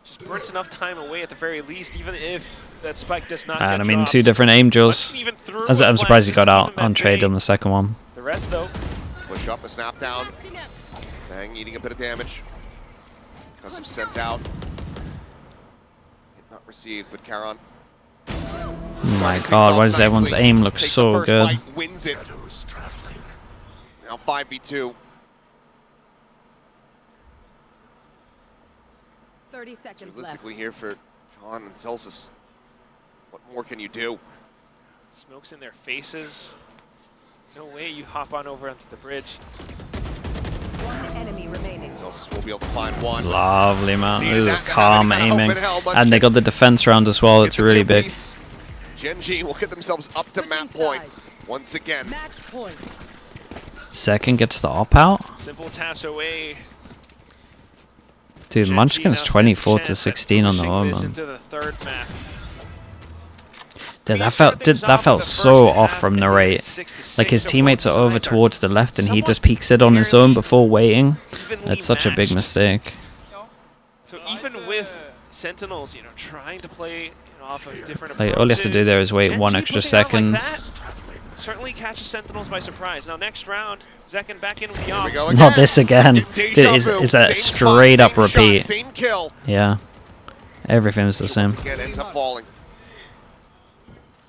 Speaker 3: Just burns enough time away at the very least, even if that spike does not
Speaker 2: And
Speaker 3: get
Speaker 2: I mean,
Speaker 3: dropped.
Speaker 2: 2 different aim drills.
Speaker 3: Munchkin even threw
Speaker 2: I'm
Speaker 3: a
Speaker 2: surprised he
Speaker 3: flash
Speaker 2: got
Speaker 3: just to
Speaker 2: out
Speaker 3: keep him
Speaker 2: on
Speaker 3: at
Speaker 2: trade
Speaker 3: bay.
Speaker 2: on the second one.
Speaker 3: The rest, though,
Speaker 1: Push up, a snap down.
Speaker 4: Busting up.
Speaker 1: Bang eating a bit of damage. Because of sent out. Hit not received, but Charon.
Speaker 2: Oh my god, why does everyone's aim look
Speaker 1: Takes the
Speaker 2: so
Speaker 1: first
Speaker 2: good?
Speaker 1: bite, wins it. Now 5v2.
Speaker 5: 30 seconds left.
Speaker 1: Realistically here for John and Celsius. What more can you do?
Speaker 3: Smoke's in their faces. No way you hop on over onto the bridge.
Speaker 5: One enemy remaining.
Speaker 1: Celsius will be able to find one.
Speaker 2: Lovely, man.
Speaker 1: Needed
Speaker 2: This is
Speaker 1: that
Speaker 2: calm
Speaker 1: kind of
Speaker 2: aiming.
Speaker 1: open hell,
Speaker 2: And they got the defense round as well.
Speaker 1: Get
Speaker 2: It's
Speaker 1: the
Speaker 2: really
Speaker 1: two
Speaker 2: big.
Speaker 1: piece. GenG will get themselves up to map point once again.
Speaker 5: Match point.
Speaker 2: Second gets the op out.
Speaker 3: Simple taps away.
Speaker 2: Dude,
Speaker 3: GenG
Speaker 2: Munchkin's
Speaker 3: now stands
Speaker 2: 24
Speaker 3: a
Speaker 2: to
Speaker 3: chance at
Speaker 2: 16 on the
Speaker 3: pushing
Speaker 2: home,
Speaker 3: this
Speaker 2: man.
Speaker 3: into the third map.
Speaker 2: Dude,
Speaker 3: We
Speaker 2: that
Speaker 3: started things off
Speaker 2: felt
Speaker 3: with the
Speaker 2: so
Speaker 3: first
Speaker 2: off
Speaker 3: half
Speaker 2: from
Speaker 3: and
Speaker 2: the
Speaker 3: then
Speaker 2: rate.
Speaker 3: 6-6,
Speaker 2: Like his
Speaker 3: so
Speaker 2: teammates
Speaker 3: both
Speaker 2: are over
Speaker 3: sides
Speaker 2: towards the left and he
Speaker 3: somewhat
Speaker 2: just peeks it on his own before waiting.
Speaker 3: evenly
Speaker 2: That's such a big
Speaker 3: matched.
Speaker 2: mistake.
Speaker 3: So even with Sentinels, you know, trying to play, you know, off of different
Speaker 2: Like, all he has to do there is wait
Speaker 3: approaches,
Speaker 2: one
Speaker 3: GenG
Speaker 2: extra
Speaker 3: putting it out
Speaker 2: second.
Speaker 3: like that certainly catches Sentinels by surprise. Now next round, Zekken back in with the
Speaker 1: Here
Speaker 3: op.
Speaker 1: we go
Speaker 2: Not
Speaker 1: again.
Speaker 2: this again.
Speaker 1: Deja
Speaker 2: Dude, is
Speaker 1: vu.
Speaker 2: a
Speaker 1: Same
Speaker 2: straight
Speaker 1: spot,
Speaker 2: up
Speaker 1: same shot,
Speaker 2: repeat.
Speaker 1: same kill.
Speaker 2: Yeah. Everything's the same.
Speaker 1: Once again ends up falling.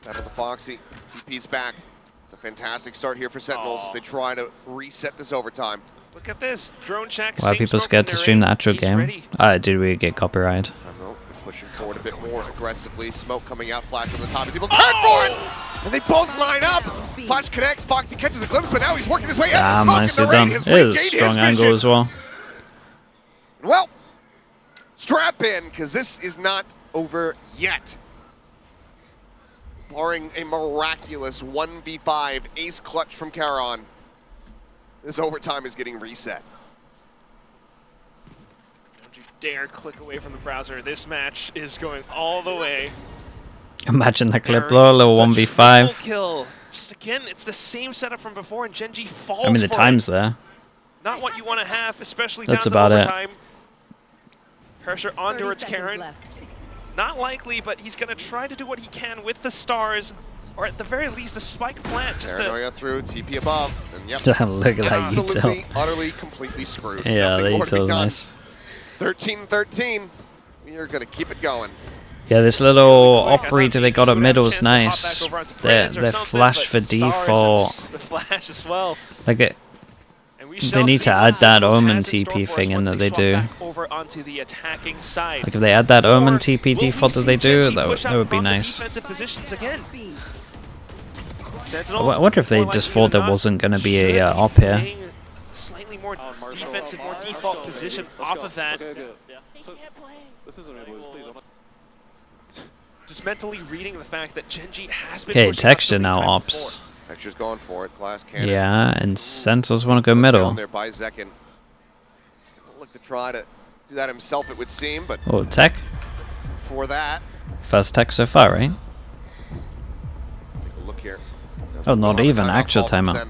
Speaker 1: That of the Foxy. TP's back. It's a fantastic start here for Sentinels as they try to reset this overtime.
Speaker 3: Look at this drone check.
Speaker 2: Why are
Speaker 3: same
Speaker 2: people
Speaker 3: smoke
Speaker 2: scared
Speaker 3: in
Speaker 2: to
Speaker 3: their
Speaker 2: stream the
Speaker 3: aim.
Speaker 2: actual
Speaker 3: He's
Speaker 2: game?
Speaker 3: ready.
Speaker 2: Did we get copyright?
Speaker 1: Sentinel pushing forward a bit more aggressively. Smoke coming out, flash on the top. He's able to turn for it! And they both line up! Flash connects, Foxy catches a glimpse, but now he's working his way out.
Speaker 2: Ah,
Speaker 1: Smoke in
Speaker 2: nicely
Speaker 1: the
Speaker 2: done.
Speaker 1: rain
Speaker 2: It
Speaker 1: has
Speaker 2: is a
Speaker 1: regained
Speaker 2: strong
Speaker 1: his
Speaker 2: angle
Speaker 1: vision.
Speaker 2: as well.
Speaker 1: Well, strap in, because this is not over yet. Barring a miraculous 1v5 ace clutch from Charon, this overtime is getting reset.
Speaker 3: Don't you dare click away from the browser. This match is going all the way.
Speaker 2: Imagine that clip
Speaker 3: There
Speaker 2: though, a little
Speaker 3: the
Speaker 2: 1v5.
Speaker 3: triple kill. Just again, it's the same setup from before, and GenG falls
Speaker 2: I mean, the
Speaker 3: for
Speaker 2: time's
Speaker 3: it.
Speaker 2: there.
Speaker 3: Not what you want to have, especially
Speaker 2: That's
Speaker 3: down
Speaker 2: about
Speaker 3: to
Speaker 2: it.
Speaker 3: overtime. Pressure on
Speaker 5: 30
Speaker 3: towards
Speaker 5: seconds
Speaker 3: Karen.
Speaker 5: left.
Speaker 3: Not likely, but he's going to try to do what he can with the stars, or at the very least, the spike plant. Just to
Speaker 1: Paranoia through, TP above, and yep.
Speaker 2: Look at that
Speaker 1: Absolutely,
Speaker 2: util.
Speaker 1: utterly, completely screwed.
Speaker 2: Yeah,
Speaker 1: Nothing
Speaker 2: the
Speaker 1: more to be
Speaker 2: util's
Speaker 1: done.
Speaker 2: nice.
Speaker 1: 13-13. We are going to keep it going.
Speaker 2: Yeah, this little
Speaker 3: quick, I
Speaker 2: operator
Speaker 3: thought
Speaker 2: they got at
Speaker 3: would have a
Speaker 2: middle is
Speaker 3: chance to hop
Speaker 2: nice.
Speaker 3: back over onto
Speaker 2: Their
Speaker 3: bridge or something,
Speaker 2: flash for
Speaker 3: but stars and
Speaker 2: default.
Speaker 3: the flash as well.
Speaker 2: Like it,
Speaker 3: And we
Speaker 2: They
Speaker 3: shall
Speaker 2: need
Speaker 3: see
Speaker 2: to
Speaker 3: what
Speaker 2: add that
Speaker 3: Sentinels
Speaker 2: Omen
Speaker 3: has in store
Speaker 2: TP
Speaker 3: for us
Speaker 2: thing in
Speaker 3: once
Speaker 2: that
Speaker 3: they
Speaker 2: they
Speaker 3: swap
Speaker 2: do.
Speaker 3: back over onto the attacking side.
Speaker 2: like if they add that Omen
Speaker 3: Or
Speaker 2: TP
Speaker 3: will we
Speaker 2: default that
Speaker 3: see
Speaker 2: they do,
Speaker 3: GenG
Speaker 2: that
Speaker 3: push
Speaker 2: that
Speaker 3: out
Speaker 2: would be
Speaker 3: from the
Speaker 2: nice.
Speaker 3: defensive positions again.
Speaker 2: I
Speaker 3: Sentinels,
Speaker 2: wonder if they
Speaker 3: more
Speaker 2: just
Speaker 3: likely
Speaker 2: thought
Speaker 3: than
Speaker 2: there
Speaker 3: not,
Speaker 2: wasn't going to be
Speaker 3: should
Speaker 2: a op here.
Speaker 3: playing slightly more defensive, more default position off of that. Just mentally reading the fact that GenG has been
Speaker 2: Okay,
Speaker 3: pushing up so
Speaker 2: Texture
Speaker 3: many
Speaker 2: now
Speaker 3: times
Speaker 2: ops.
Speaker 1: Texture's going for it. Glass cannon.
Speaker 2: Yeah, and Sentinels want to go
Speaker 1: Down
Speaker 2: middle.
Speaker 1: there by Zekken. He's going to look to try to do that himself, it would seem, but
Speaker 2: Oh, tech.
Speaker 1: for that,
Speaker 2: First tech so far, right?
Speaker 1: take a look here.
Speaker 2: Oh, not
Speaker 1: We'll have a
Speaker 2: even. Actual
Speaker 1: call from
Speaker 2: timeout.
Speaker 1: Zen.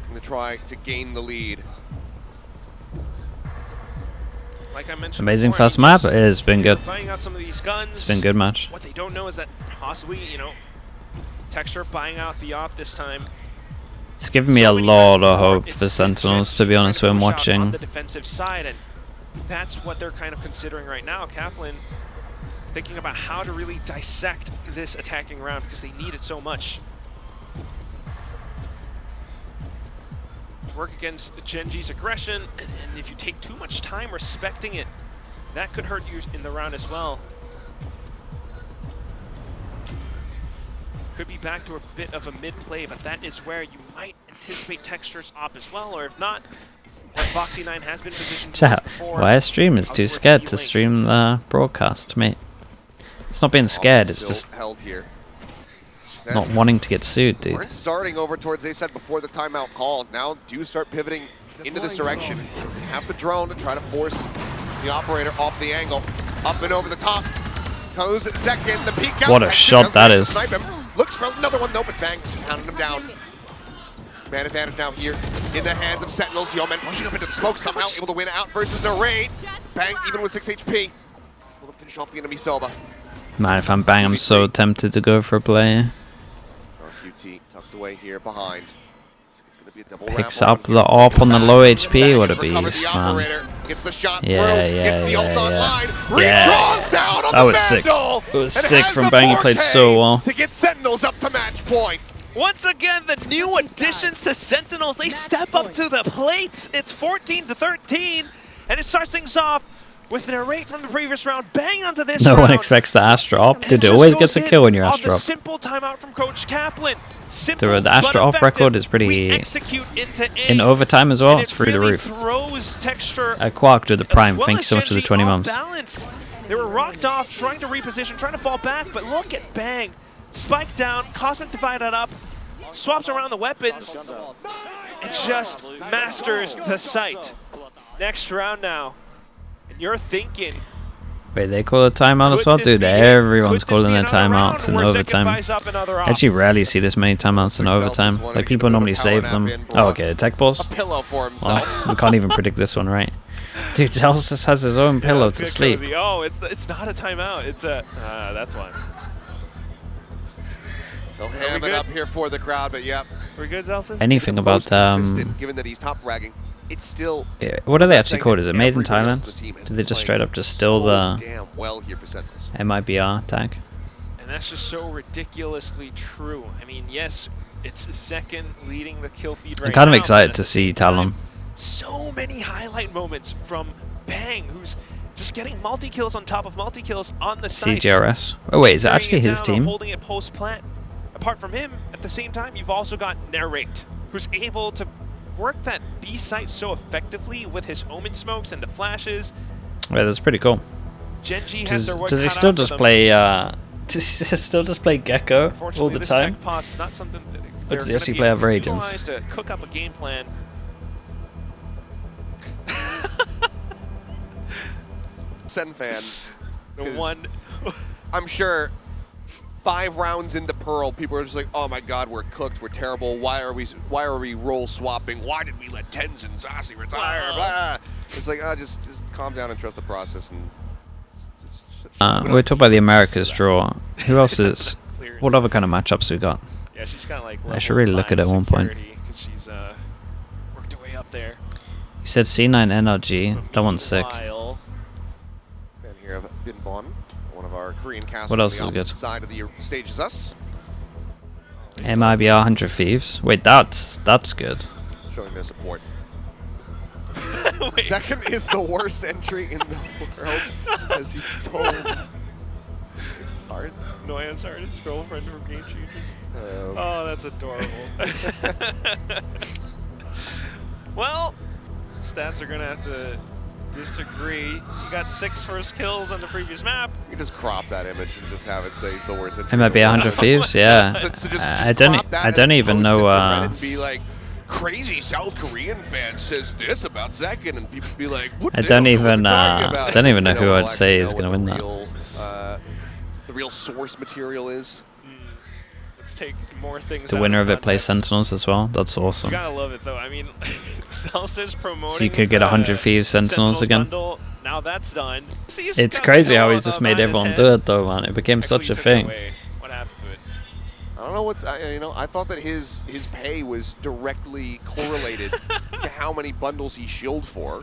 Speaker 1: Looking to try to gain the lead.
Speaker 3: Like I mentioned
Speaker 2: Amazing
Speaker 3: before,
Speaker 2: first map. It has been good.
Speaker 3: Buying out some of these guns.
Speaker 2: It's been a good match.
Speaker 3: What they don't know is that possibly, you know, Texture buying out the op this time.
Speaker 2: It's giving me a
Speaker 3: So many
Speaker 2: lot
Speaker 3: times
Speaker 2: of
Speaker 3: before,
Speaker 2: hope
Speaker 3: it's
Speaker 2: for Sentinels,
Speaker 3: GenG
Speaker 2: to be
Speaker 3: trying
Speaker 2: honest,
Speaker 3: to
Speaker 2: when
Speaker 3: push out on
Speaker 2: watching.
Speaker 3: the defensive side, and that's what they're kind of considering right now. Kaplan thinking about how to really dissect this attacking round because they need it so much. Work against GenG's aggression, and if you take too much time respecting it, that could hurt you in the round as well. Could be back to a bit of a mid-play, but that is where you might anticipate Texture's op as well, or if not, what Foxy9 has been positioned towards before.
Speaker 2: Why are streamers too
Speaker 3: towards
Speaker 2: scared
Speaker 3: the
Speaker 2: to
Speaker 3: link.
Speaker 2: stream the broadcast, mate? It's not being scared, it's
Speaker 1: Still
Speaker 2: just
Speaker 1: held here.
Speaker 2: not wanting to get sued, dude.
Speaker 1: Weren't starting over towards A side before the timeout call. Now do start pivoting into this direction. Have the drone to try to force the operator off the angle. Up and over the top. Goes Zekken, the peek out.
Speaker 2: What a
Speaker 1: Texture
Speaker 2: shot
Speaker 1: does
Speaker 2: that
Speaker 1: manage to
Speaker 2: is.
Speaker 1: snipe him. Looks for another one though, but Bang's just hounding him down. Man advantage now here in the hands of Sentinels. Yeoman pushing up into the smoke, somehow able to win out versus Narrate. Bang, even with 6 HP. Will finish off the enemy Sova.
Speaker 2: Man, if I'm Bang, I'm so tempted to go for a play.
Speaker 1: QT tucked away here behind. It's gonna be a double
Speaker 2: Picks
Speaker 1: wrap
Speaker 2: up the op on the low HP. What a
Speaker 1: Recovered
Speaker 2: beast,
Speaker 1: the
Speaker 2: man.
Speaker 1: operator, gets the shot
Speaker 2: Yeah,
Speaker 1: through,
Speaker 2: yeah,
Speaker 1: gets the ult
Speaker 2: yeah,
Speaker 1: online,
Speaker 2: yeah.
Speaker 1: redraws down on
Speaker 2: That
Speaker 1: the
Speaker 2: was sick.
Speaker 1: Vandal,
Speaker 2: It was
Speaker 1: and
Speaker 2: sick
Speaker 1: has
Speaker 2: from
Speaker 1: the
Speaker 2: Bang. He played
Speaker 1: 4K
Speaker 2: so well.
Speaker 1: to get Sentinels up to match point.
Speaker 3: Once again, the new additions to Sentinels, they step up to the plate. It's 14-13, and it starts things off with an array from the previous round. Bang onto this
Speaker 2: No
Speaker 3: round.
Speaker 2: one expects the Astra op.
Speaker 3: And
Speaker 2: Dude,
Speaker 3: it
Speaker 2: it always
Speaker 3: just
Speaker 2: gets a
Speaker 3: goes
Speaker 2: kill when
Speaker 3: in
Speaker 2: you're
Speaker 3: off
Speaker 2: Astra
Speaker 3: the
Speaker 2: op.
Speaker 3: simple timeout from Coach Kaplan. Simple,
Speaker 2: The Astra
Speaker 3: but
Speaker 2: op
Speaker 3: effective.
Speaker 2: record is
Speaker 3: We
Speaker 2: pretty...
Speaker 3: execute into
Speaker 2: In
Speaker 3: aim,
Speaker 2: overtime as well,
Speaker 3: and
Speaker 2: it's
Speaker 3: it
Speaker 2: through the
Speaker 3: really
Speaker 2: roof.
Speaker 3: throws texture
Speaker 2: I quarked with the
Speaker 3: as
Speaker 2: Prime.
Speaker 3: well
Speaker 2: Thank you
Speaker 3: as
Speaker 2: so much for the
Speaker 3: GenG
Speaker 2: 20
Speaker 3: off
Speaker 2: months.
Speaker 3: balance. They were rocked off, trying to reposition, trying to fall back, but look at Bang. Spike down, Cosmic divide that up, swaps around the weapons, and just masters the site. Next round now, and you're thinking,
Speaker 2: Wait, they call a timeout as
Speaker 3: could
Speaker 2: well?
Speaker 3: this
Speaker 2: Dude,
Speaker 3: be it?
Speaker 2: everyone's
Speaker 3: Could this
Speaker 2: calling
Speaker 3: be
Speaker 2: their
Speaker 3: another round
Speaker 2: timeouts in
Speaker 3: where Second
Speaker 2: overtime.
Speaker 3: buys up another op?
Speaker 2: Actually, rarely see this many timeouts in overtime. Like, people normally save them. Oh, okay, tech
Speaker 1: A
Speaker 2: balls.
Speaker 1: pillow for himself.
Speaker 2: Well, we can't even predict this one, right? Dude, Celsius has his own pillow
Speaker 3: let's
Speaker 2: to
Speaker 3: get
Speaker 2: sleep.
Speaker 3: cozy. Oh, it's not a timeout. It's a that's why.
Speaker 1: They'll ham it up here for the crowd, but yep.
Speaker 3: We're good, Celsius?
Speaker 2: Anything
Speaker 1: The
Speaker 2: about
Speaker 1: most consistent, given that he's top fragging, it's still.
Speaker 2: what are they
Speaker 1: I'm
Speaker 2: actually
Speaker 1: saying
Speaker 2: called?
Speaker 1: that
Speaker 2: Is it made in
Speaker 1: everybody else on
Speaker 2: Thailand?
Speaker 1: the team is
Speaker 2: Do they just
Speaker 1: playing
Speaker 2: straight up just steal
Speaker 1: so
Speaker 2: the
Speaker 1: damn well here for Sentinels.
Speaker 2: MIBR tag?
Speaker 3: And that's just so ridiculously true. I mean, yes, it's second leading the kill feed right
Speaker 2: I'm kind of
Speaker 3: now,
Speaker 2: excited
Speaker 3: but
Speaker 2: to
Speaker 3: at the
Speaker 2: see
Speaker 3: same time,
Speaker 2: Talon.
Speaker 3: So many highlight moments from Bang, who's just getting multi-kills on top of multi-kills on the site.
Speaker 2: CGRS. Oh wait, is it
Speaker 3: Carrying
Speaker 2: actually
Speaker 3: it
Speaker 2: his
Speaker 3: down or
Speaker 2: team?
Speaker 3: holding it post-plant. Apart from him, at the same time, you've also got Narrate, who's able to work that B site so effectively with his Omen smokes and the flashes.
Speaker 2: Wait, that's pretty cool.
Speaker 3: GenG has their work
Speaker 2: Does he
Speaker 3: cut
Speaker 2: still
Speaker 3: out for
Speaker 2: just
Speaker 3: them.
Speaker 2: play does he still just play Gecko all
Speaker 3: Unfortunately,
Speaker 2: the
Speaker 3: this
Speaker 2: time?
Speaker 3: tech pause is not something that
Speaker 2: Or
Speaker 3: they're
Speaker 2: does he
Speaker 3: gonna
Speaker 2: actually
Speaker 3: be
Speaker 2: play
Speaker 3: able to
Speaker 2: other agents?
Speaker 3: utilize to cook up a game plan.
Speaker 1: SEN fan.
Speaker 3: The
Speaker 1: 'Cause
Speaker 3: one.
Speaker 1: I'm sure 5 rounds into Pearl, people are just like, oh my god, we're cooked, we're terrible, why are we role swapping, why did we let Tenzin Zasi retire, blah. It's like, just calm down and trust the process. And
Speaker 2: We're talking about the Americas draw. Who else is...
Speaker 3: Clearance.
Speaker 2: What other kind of matchups we got?
Speaker 3: Yeah, she's got like.
Speaker 2: I should really look at it at one point.
Speaker 3: Because she's worked her way up there.
Speaker 2: You said C9 NRG. That one's sick.
Speaker 3: Meanwhile,
Speaker 1: And here have Bin Bon, one of our Korean casters.
Speaker 2: What else
Speaker 1: on
Speaker 2: is
Speaker 1: the
Speaker 2: good?
Speaker 1: opposite side of the stage is us.
Speaker 2: MIBR 100 Thieves. Wait, that's good.
Speaker 1: Showing their support.
Speaker 3: Wait.
Speaker 1: Second is the worst entry in the world as he stole his heart.
Speaker 3: Noyan's his girlfriend from Game Changers. Oh, that's adorable. Well, stats are gonna have to disagree. You got 6 first kills on the previous map.
Speaker 1: You can just crop that image and just have it say he's the worst.
Speaker 2: MIBR 100 Thieves, yeah.
Speaker 1: So just
Speaker 2: I don't
Speaker 1: crop that
Speaker 2: I
Speaker 1: and
Speaker 2: don't
Speaker 1: then
Speaker 2: even
Speaker 1: post
Speaker 2: know
Speaker 1: it to Reddit and be like, crazy South Korean fan says this about Second, and people be like, what
Speaker 2: I
Speaker 1: the
Speaker 2: don't
Speaker 1: hell, what
Speaker 2: even
Speaker 1: they're talking about?
Speaker 2: I don't even know
Speaker 1: You
Speaker 2: who
Speaker 1: we'll
Speaker 2: I'd say
Speaker 1: actually
Speaker 2: is
Speaker 1: know
Speaker 2: gonna
Speaker 1: what
Speaker 2: win
Speaker 1: the
Speaker 2: that.
Speaker 1: real, the real source material is.
Speaker 3: Let's take more things.
Speaker 2: The
Speaker 3: out
Speaker 2: winner of it plays
Speaker 3: context.
Speaker 2: Sentinels as well. That's awesome.
Speaker 3: You gotta love it though. I mean, Celsius promoting.
Speaker 2: So you could get 100 Thieves Sentinels again.
Speaker 3: Bundle. Now that's done.
Speaker 2: It's crazy how he's just made everyone do it though, man. It became such a thing.
Speaker 3: What happened to it?
Speaker 1: I don't know what's, I thought that his pay was directly correlated to how many bundles he shielded for.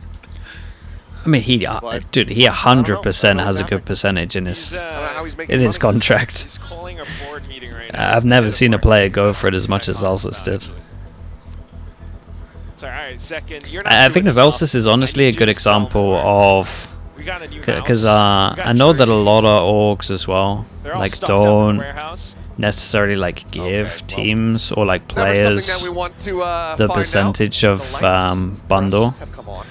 Speaker 2: I mean,
Speaker 1: But
Speaker 2: dude, he
Speaker 1: I don't
Speaker 2: 100%
Speaker 1: know
Speaker 2: has a
Speaker 1: what's
Speaker 2: good
Speaker 1: happening.
Speaker 2: percentage in
Speaker 3: He's,
Speaker 2: his
Speaker 1: I don't know how he's making
Speaker 2: in his
Speaker 1: money.
Speaker 2: contract.
Speaker 3: He's calling a board meeting right now.
Speaker 2: I've never seen a player go for it as much as Zelsis did.
Speaker 3: Sorry, all right, second. You're not
Speaker 2: I think
Speaker 3: doing
Speaker 2: Velsis
Speaker 3: stuff.
Speaker 2: is honestly
Speaker 3: I
Speaker 2: a
Speaker 3: need
Speaker 2: good
Speaker 3: you to sell
Speaker 2: example
Speaker 3: more.
Speaker 2: of
Speaker 3: We got a new
Speaker 2: because
Speaker 3: house. We got
Speaker 2: I know that a
Speaker 3: jerseys.
Speaker 2: lot of orgs as well
Speaker 3: They're all
Speaker 2: like
Speaker 3: stocked up in the
Speaker 2: don't
Speaker 3: warehouse.
Speaker 2: necessarily like give
Speaker 1: Okay, well,
Speaker 2: teams or like
Speaker 1: Never something
Speaker 2: players
Speaker 1: that we want to,
Speaker 2: the
Speaker 1: find
Speaker 2: percentage
Speaker 1: out.
Speaker 2: of
Speaker 1: The lights
Speaker 2: bundle.
Speaker 1: have come on.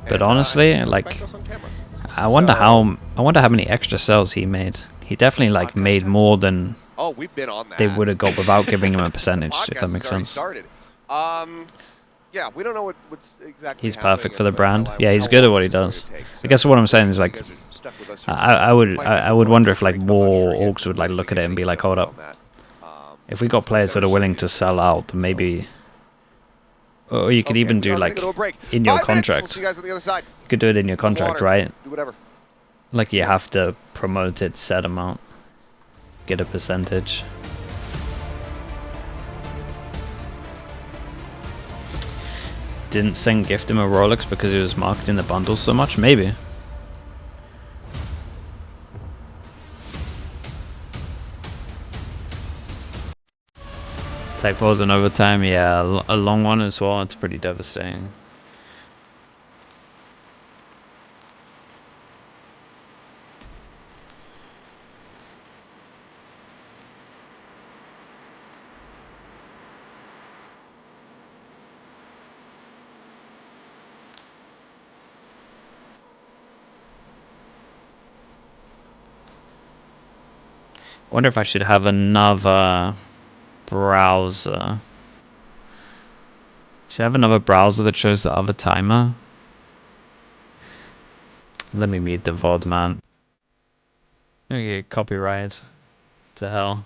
Speaker 2: But
Speaker 1: And,
Speaker 2: honestly,
Speaker 1: he's
Speaker 2: like,
Speaker 1: back us on camera.
Speaker 2: I wonder
Speaker 1: So-
Speaker 2: how many extra sales he made. He definitely like made more than
Speaker 1: Oh, we've been on that.
Speaker 2: they would have got without giving him a
Speaker 1: The
Speaker 2: percentage, if
Speaker 1: podcast
Speaker 2: that makes
Speaker 1: has
Speaker 2: sense.
Speaker 1: already started. Yeah, we don't know what's exactly.
Speaker 2: He's
Speaker 1: happening
Speaker 2: perfect for the
Speaker 1: and
Speaker 2: brand.
Speaker 1: how
Speaker 2: Yeah, he's
Speaker 1: long
Speaker 2: good at
Speaker 1: this
Speaker 2: what he
Speaker 1: is going
Speaker 2: does.
Speaker 1: to take.
Speaker 2: I guess what I'm saying is
Speaker 1: you
Speaker 2: like
Speaker 1: guys are stuck with us here.
Speaker 2: I would
Speaker 1: Might
Speaker 2: I
Speaker 1: be
Speaker 2: would
Speaker 1: more
Speaker 2: wonder if like
Speaker 1: break, I'm not
Speaker 2: more
Speaker 1: sure yet.
Speaker 2: orgs would like look at it and be like, hold up,
Speaker 1: On that.
Speaker 2: if we got players that are willing to sell out, then maybe, or you could
Speaker 1: Okay,
Speaker 2: even
Speaker 1: so
Speaker 2: do
Speaker 1: I'm gonna
Speaker 2: like
Speaker 1: go to a break.
Speaker 2: in your
Speaker 1: 5 minutes, We'll
Speaker 2: contract.
Speaker 1: see you guys on the other side.
Speaker 2: You could do it in your
Speaker 1: Some
Speaker 2: contract,
Speaker 1: water,
Speaker 2: right?
Speaker 1: Do whatever.
Speaker 2: Like you have to promote it set amount, get a percentage. Didn't Sen gift him a Rolex because he was marketing the bundles so much? Maybe. Tech balls in overtime, yeah, a long one as well. It's pretty devastating. Wonder if I should have another browser. Should I have another browser that shows the other timer? Let me mute the VOD, man. Okay, copyright. To hell.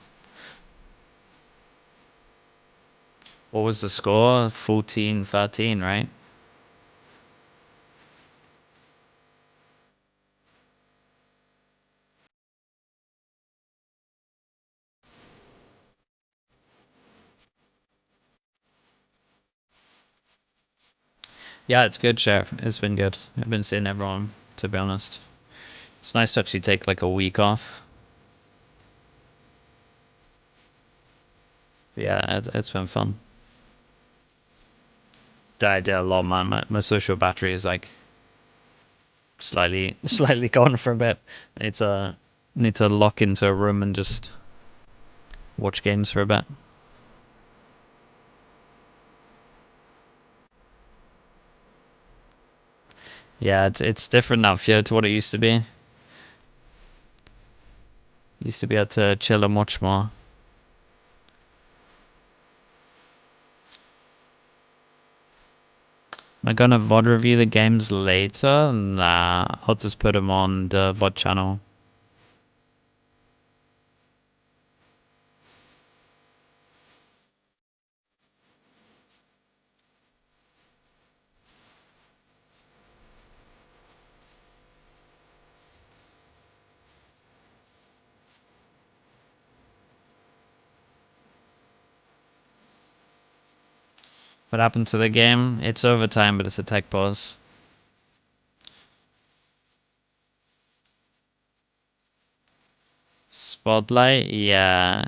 Speaker 2: What was the score? 14-13, right? Yeah, it's good, Chef. It's been good. I've been seeing everyone, to be honest. It's nice to actually take like a week off. But yeah, it's been fun. I did a lot, man. My social battery is like slightly gone for a bit. Need to lock into a room and just watch games for a bit. Yeah, it's different now, Fio, to what it used to be. Used to be able to chill and watch more. Am I gonna VOD review the games later? Nah, I'll just put them on the VOD channel. What happened to the game? It's overtime, but it's a tech pause. Spotlight, yeah.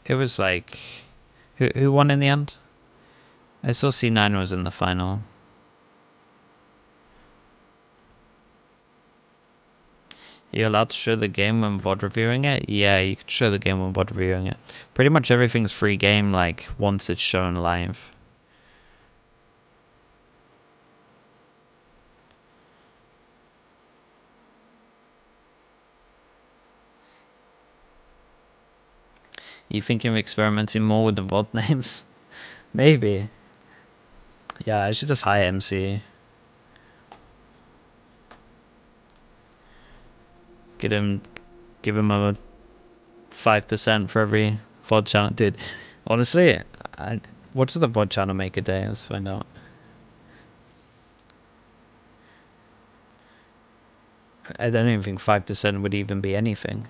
Speaker 2: It was like, who won in the end? I saw C9 was in the final. You're allowed to show the game when VOD reviewing it? Yeah, you can show the game when VOD reviewing it. Pretty much everything's free game, like, once it's shown live. You thinking of experimenting more with the VOD names? Maybe. Yeah, I should just hire MC. Give him a 5% for every VOD channel. Dude, honestly, what does the VOD channel make a day? Let's find out. I don't even think 5% would even be anything.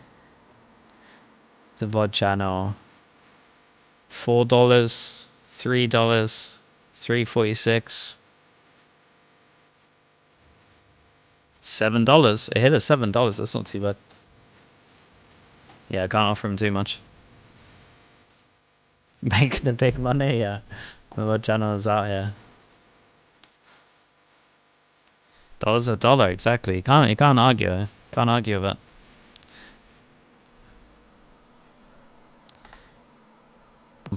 Speaker 2: The VOD channel, $4, $3, $3.46, $7. It hit at $7. That's not too bad. Yeah, I can't offer him too much. Make the big money, yeah. The VOD channel is out here. Dollar's a dollar, exactly. You can't argue. Can't argue with it.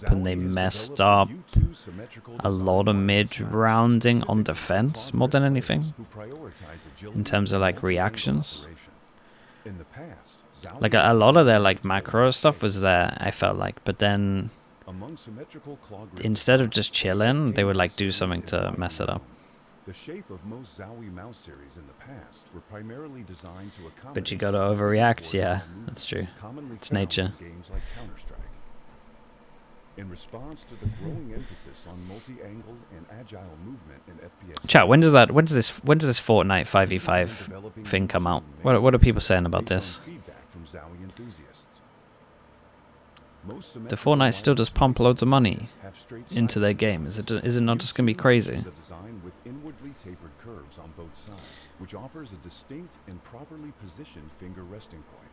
Speaker 2: And they messed up a lot of mid-rounding on defense more than anything, in terms of like reactions. Like a lot of their like macro stuff was there, I felt like, but then instead of just chilling, they would like do something to mess it up.
Speaker 7: The shape of most Zowie mouse series in the past were primarily designed to accommodate.
Speaker 2: But you gotta overreact, yeah, that's true. It's nature.
Speaker 7: Games like Counter-Strike. In response to the growing emphasis on multi-angle and agile movement in FPS.
Speaker 2: Chat, when does this Fortnite 5v5 thing come out? What are people saying about this? The Fortnite still just pump loads of money into their game. Is it not just gonna be crazy?
Speaker 7: With inwardly tapered curves on both sides, which offers a distinct and properly positioned finger resting point.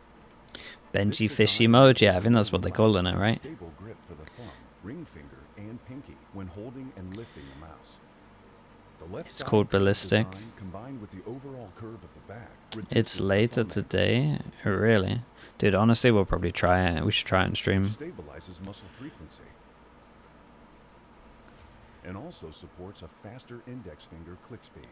Speaker 2: Benji fishy mode, yeah, I think that's what they call it, right?
Speaker 7: Stable grip for the thumb, ring finger, and pinky when holding and lifting the mouse. The left
Speaker 2: It's called ballistic.
Speaker 7: Combined with the overall curve of the back,
Speaker 2: It's later today? Oh, really? Dude, honestly, we'll probably try it. We should try it and stream.
Speaker 7: Stabilizes muscle frequency. And also supports a faster index finger click speed.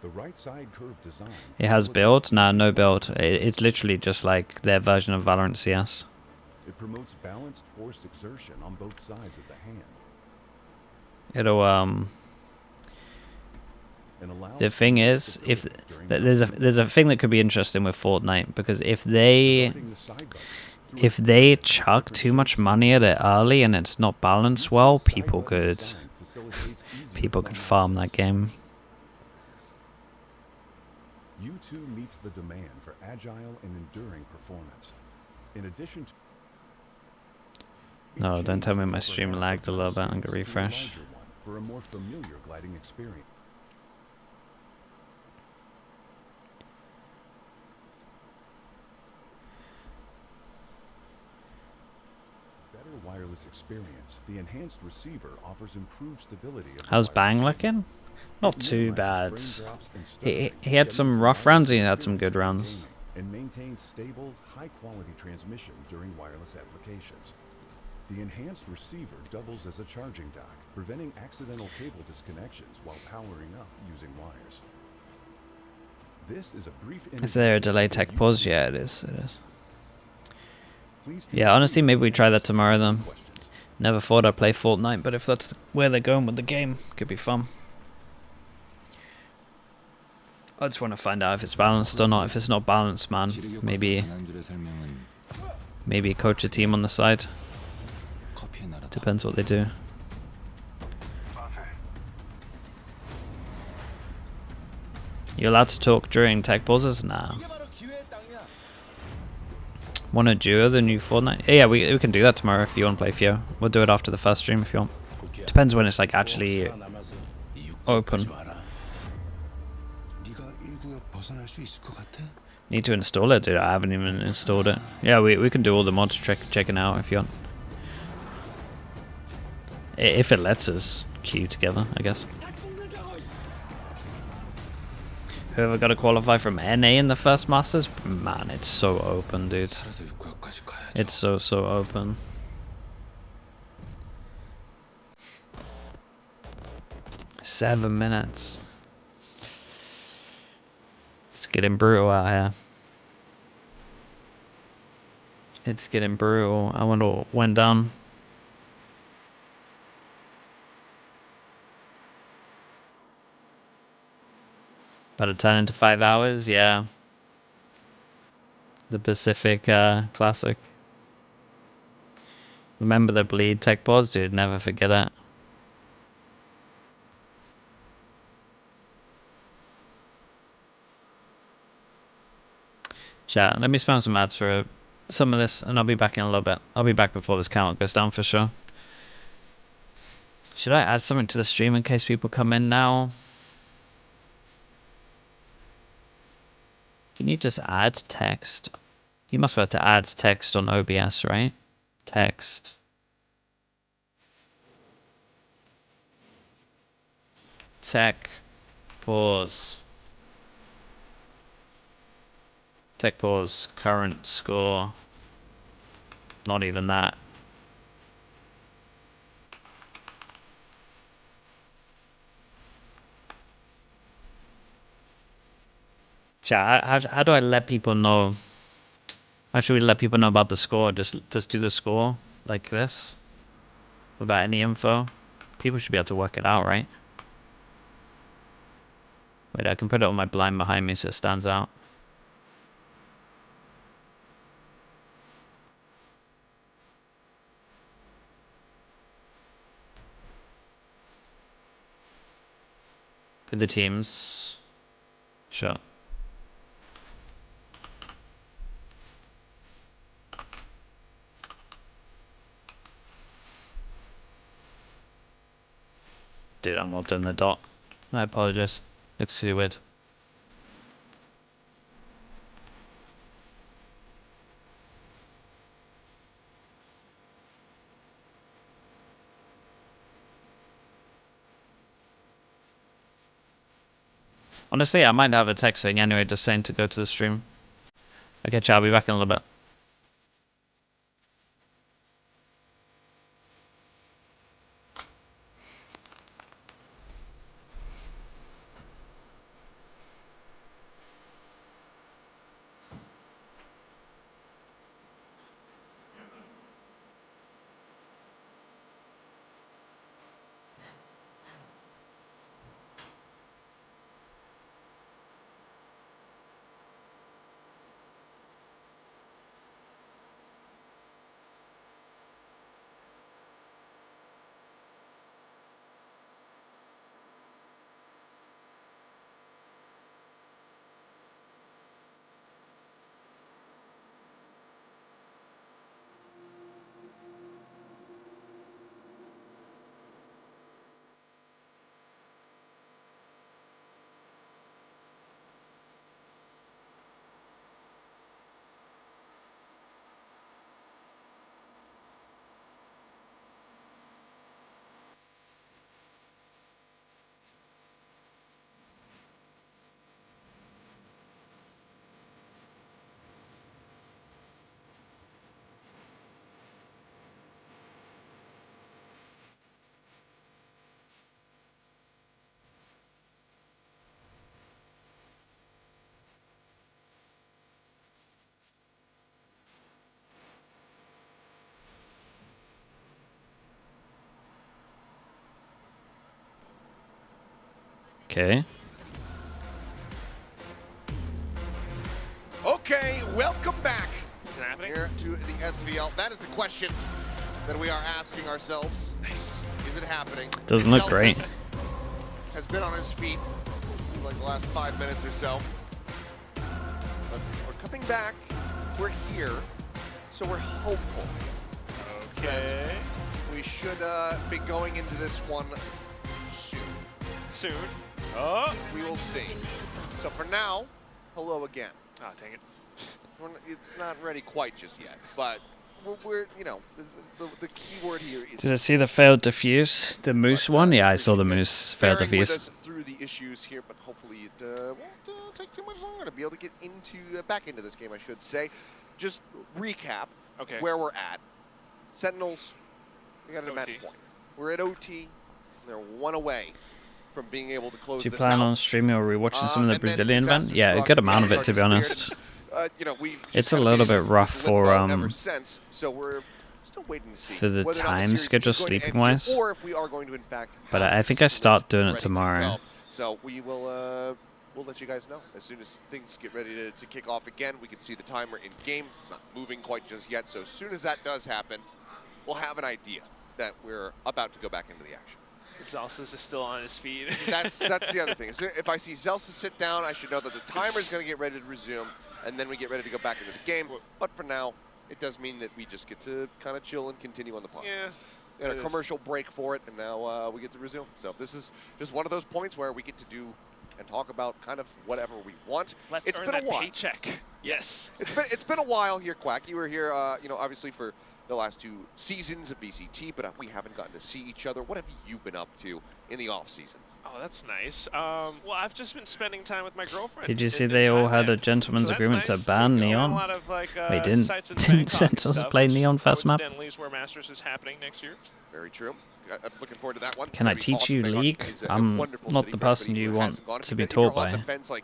Speaker 7: The right side curve design.
Speaker 2: It has build? Nah, no build. It's literally just like their version of Valorant CS.
Speaker 7: It promotes balanced force exertion on both sides of the hand.
Speaker 2: It'll the thing is, if there's a thing that could be interesting with Fortnite, because if they chuck too much money at it early and it's not balanced well, people could farm that game.
Speaker 7: U2 meets the demand for agile and enduring performance. In addition to
Speaker 2: no, don't tell me my stream lagged a little bit. I'm gonna refresh.
Speaker 7: For a more familiar gliding experience. Better wireless experience. The enhanced receiver offers improved stability.
Speaker 2: How's Bang looking? Not too bad. He had some rough rounds, he had some good rounds.
Speaker 7: And maintains stable, high-quality transmission during wireless applications. The enhanced receiver doubles as a charging dock, preventing accidental cable disconnections while powering up using wires. This is a brief.
Speaker 2: Is there a delay tech pause? Yeah, it is. It is. Yeah, honestly, maybe we try that tomorrow then. Never thought I'd play Fortnite, but if that's where they're going with the game, could be fun. I just want to find out if it's balanced or not. If it's not balanced, man, maybe coach a team on the side. Depends what they do. You're allowed to talk during tech pauses? Nah. Want to duo the new Fortnite? Yeah, we can do that tomorrow if you want to play Fio. We'll do it after the first stream if you want. Depends when it's like actually open. Need to install it, dude. I haven't even installed it. Yeah, we can do all the mods, checking out if you want. If it lets us queue together, I guess. Whoever got to qualify from NA in the first Masters? Man, it's so open, dude. It's so open. Seven minutes. It's getting brutal out here. It's getting brutal. I wonder what went down. About to turn into 5 hours, yeah. The Pacific Classic. Remember the bleed tech pause, dude. Never forget it. Chat, let me spam some ads for some of this, and I'll be back in a little bit. I'll be back before this count goes down for sure. Should I add something to the stream in case people come in now? Can you just add text? You must be able to add text on OBS, right? Text. Tech pause. Tech pause. Current score. Not even that. Chat, how do I let people know? How should we let people know about the score? Just do the score like this? Without any info? People should be able to work it out, right? Wait, I can put it on my blind behind me so it stands out. For the teams. Sure. Dude, I'm not doing the dot. I apologize. Looks too weird. Honestly, I might have a text saying anyway, just saying to go to the stream. Okay, ciao, I'll be back in a little bit. Okay.
Speaker 1: Okay, welcome back
Speaker 3: Is it happening?
Speaker 1: here to the SVL. That is the question that we are asking ourselves. Is it happening?
Speaker 2: Doesn't look
Speaker 1: Celsius
Speaker 2: great.
Speaker 1: Has been on his feet for like the last 5 minutes or so. But we're coming back. We're here, so we're hopeful.
Speaker 3: Okay.
Speaker 1: We should be going into this one soon.
Speaker 3: Soon. Oh.
Speaker 1: We will see. So for now, hello again.
Speaker 3: Ah, dang it.
Speaker 1: It's not ready quite just yet, but we're you know, the key word here is.
Speaker 2: Did I see the failed defuse? The moose one? Yeah, I saw the moose failed
Speaker 1: bearing with
Speaker 2: defuse.
Speaker 1: us through the issues here, but hopefully it won't take too much longer to be able to get into back into this game, I should say. Just recap where we're at. Sentinels, we got a match point. We're at OT, and they're one away from being able to close
Speaker 2: Do you
Speaker 1: this
Speaker 2: plan
Speaker 1: out.
Speaker 2: on streaming or rewatching some of the
Speaker 1: And then
Speaker 2: Brazilian event?
Speaker 1: Disaster
Speaker 2: Yeah, a
Speaker 1: Struck,
Speaker 2: good amount of it,
Speaker 1: Chargers
Speaker 2: to be
Speaker 1: Spirit.
Speaker 2: honest.
Speaker 1: You know, we've just
Speaker 2: It's a
Speaker 1: kinda
Speaker 2: little
Speaker 1: been in
Speaker 2: bit rough
Speaker 1: this
Speaker 2: for
Speaker 1: limbo ever since, so we're still waiting to see
Speaker 2: for the
Speaker 1: whether or not
Speaker 2: time
Speaker 1: series
Speaker 2: schedule
Speaker 1: is going to end
Speaker 2: sleeping wise.
Speaker 1: here, or if we are going to in fact.
Speaker 2: But
Speaker 1: have
Speaker 2: I think
Speaker 1: the
Speaker 2: I start
Speaker 1: split
Speaker 2: doing it
Speaker 1: ready to
Speaker 2: tomorrow.
Speaker 1: go. So we will we'll let you guys know as soon as things get ready to kick off again. We can see the timer in game. It's not moving quite just yet, so as soon as that does happen, we'll have an idea that we're about to go back into the action.
Speaker 3: Zelsis is still on his feet.
Speaker 1: That's the other thing. So if I see Zelsis sit down, I should know that the timer is going to get ready to resume, and then we get ready to go back into the game. But for now, it does mean that we just get to kind of chill and continue on the pod.
Speaker 3: Yeah.
Speaker 1: We had a commercial break for it, and now we get to resume. So this is just one of those points where we get to do and talk about kind of whatever we want.
Speaker 3: Let's
Speaker 1: It's
Speaker 3: earn
Speaker 1: been a
Speaker 3: that
Speaker 1: while.
Speaker 3: paycheck. Yes.
Speaker 1: It's been a while here, Quack. You were here, you know, obviously for the last 2 seasons of VCT, but we haven't gotten to see each other. What have you been up to in the off season?
Speaker 3: Oh, that's nice. Well, I've just been spending time with my girlfriend.
Speaker 2: Did you see
Speaker 3: in
Speaker 2: they all
Speaker 3: Thailand.
Speaker 2: had a gentleman's
Speaker 3: So that's
Speaker 2: agreement
Speaker 3: nice.
Speaker 2: to ban
Speaker 3: We're going
Speaker 2: Neon?
Speaker 3: a lot of, like,
Speaker 2: Wait, didn't
Speaker 3: sites in
Speaker 2: didn't
Speaker 3: Bangkok and
Speaker 2: Sentinels
Speaker 3: stuff,
Speaker 2: play
Speaker 3: which
Speaker 2: Neon first map?
Speaker 3: coincidentally is where Masters is happening next year.
Speaker 1: Very true. I'm looking forward to that one.
Speaker 2: Can I
Speaker 1: It's gonna be
Speaker 2: teach you
Speaker 1: awesome. Bangkok
Speaker 2: League?
Speaker 1: is a
Speaker 2: I'm
Speaker 1: wonderful
Speaker 2: not
Speaker 1: city
Speaker 2: the
Speaker 1: for anybody
Speaker 2: person
Speaker 1: who
Speaker 2: you
Speaker 1: hasn't
Speaker 2: want
Speaker 1: gone. If
Speaker 2: to
Speaker 1: you've
Speaker 2: be
Speaker 1: been here
Speaker 2: taught
Speaker 1: on the
Speaker 2: by.
Speaker 1: fence, like,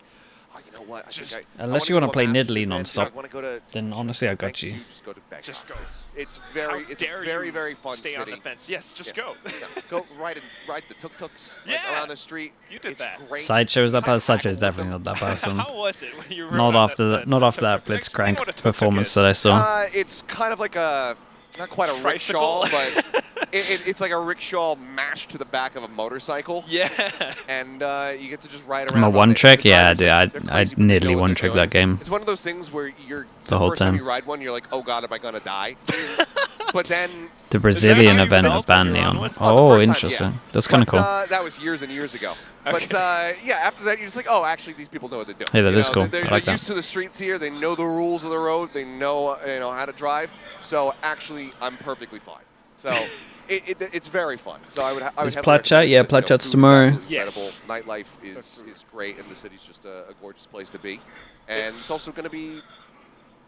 Speaker 1: oh, you know what? I
Speaker 3: Just-
Speaker 1: think
Speaker 2: Unless
Speaker 1: I
Speaker 2: you wanna
Speaker 1: wanna
Speaker 2: play
Speaker 1: go to a
Speaker 2: Nidalee
Speaker 1: Masters event,
Speaker 2: non-stop,
Speaker 1: I wanna go to-
Speaker 2: then honestly I got
Speaker 1: Thank
Speaker 2: you.
Speaker 1: Just go to Bangkok.
Speaker 3: Just go.
Speaker 1: It's
Speaker 3: How
Speaker 1: very, it's
Speaker 3: dare
Speaker 1: a very,
Speaker 3: you
Speaker 1: very fun
Speaker 3: stay
Speaker 1: city.
Speaker 3: on the fence. Yes, just
Speaker 1: Yeah.
Speaker 3: go.
Speaker 1: Yeah. Go ride the tuk-tuks like,
Speaker 3: Yeah.
Speaker 1: around the street.
Speaker 3: You did
Speaker 1: It's
Speaker 3: that.
Speaker 1: great.
Speaker 2: Sideshow is that
Speaker 1: High
Speaker 2: person? Sideshow is
Speaker 1: tackle with
Speaker 2: definitely
Speaker 1: them.
Speaker 2: not that person.
Speaker 3: How was it when you rode
Speaker 2: Not
Speaker 3: on
Speaker 2: after that. Not after that
Speaker 3: tuk-tuk? Explain what a
Speaker 2: Blitzcrank
Speaker 3: tuk-tuk
Speaker 2: performance
Speaker 3: is.
Speaker 2: that I saw.
Speaker 1: It's kind of like a, not quite a
Speaker 3: Tricycle?
Speaker 1: rickshaw, but it's like a rickshaw mashed to the back of a motorcycle.
Speaker 3: Yeah.
Speaker 1: And you get to just ride around.
Speaker 2: I'm a
Speaker 1: on it.
Speaker 2: one-trick?
Speaker 1: The
Speaker 2: Yeah,
Speaker 1: drivers,
Speaker 2: dude,
Speaker 1: like, they're
Speaker 2: I
Speaker 1: crazy, but they know
Speaker 2: nearly
Speaker 1: what they're
Speaker 2: one-tricked
Speaker 1: doing.
Speaker 2: that game.
Speaker 1: It's one of those things where the
Speaker 2: whole
Speaker 1: first time
Speaker 2: time.
Speaker 1: you ride one, you're like, oh god, am I gonna die? But then
Speaker 2: The Brazilian
Speaker 3: how you
Speaker 2: event
Speaker 3: felt
Speaker 2: of ban
Speaker 3: when you were on
Speaker 2: Neon.
Speaker 3: one?
Speaker 1: the
Speaker 2: Oh,
Speaker 1: first time,
Speaker 2: interesting.
Speaker 1: yeah.
Speaker 2: That's kind of
Speaker 1: But,
Speaker 2: cool.
Speaker 1: that was years and years ago.
Speaker 3: Okay.
Speaker 1: But yeah, after that, you're just like, oh, actually, these people know what they're doing.
Speaker 2: Hey, that
Speaker 1: You
Speaker 2: is
Speaker 1: know,
Speaker 2: cool.
Speaker 1: They're,
Speaker 2: I like
Speaker 1: they're
Speaker 2: that.
Speaker 1: used to the streets here. They know the rules of the road. They know, how to drive. So actually, I'm perfectly fine. So it's very fun. So I would
Speaker 2: Is
Speaker 1: heavily
Speaker 2: Plat chat?
Speaker 1: recommend it,
Speaker 2: Yeah,
Speaker 1: because,
Speaker 2: Plat chat's
Speaker 1: food is
Speaker 2: tomorrow.
Speaker 1: absolutely incredible.
Speaker 3: Yes.
Speaker 1: Nightlife is great, and the city's just a gorgeous place to be. And it's also going to be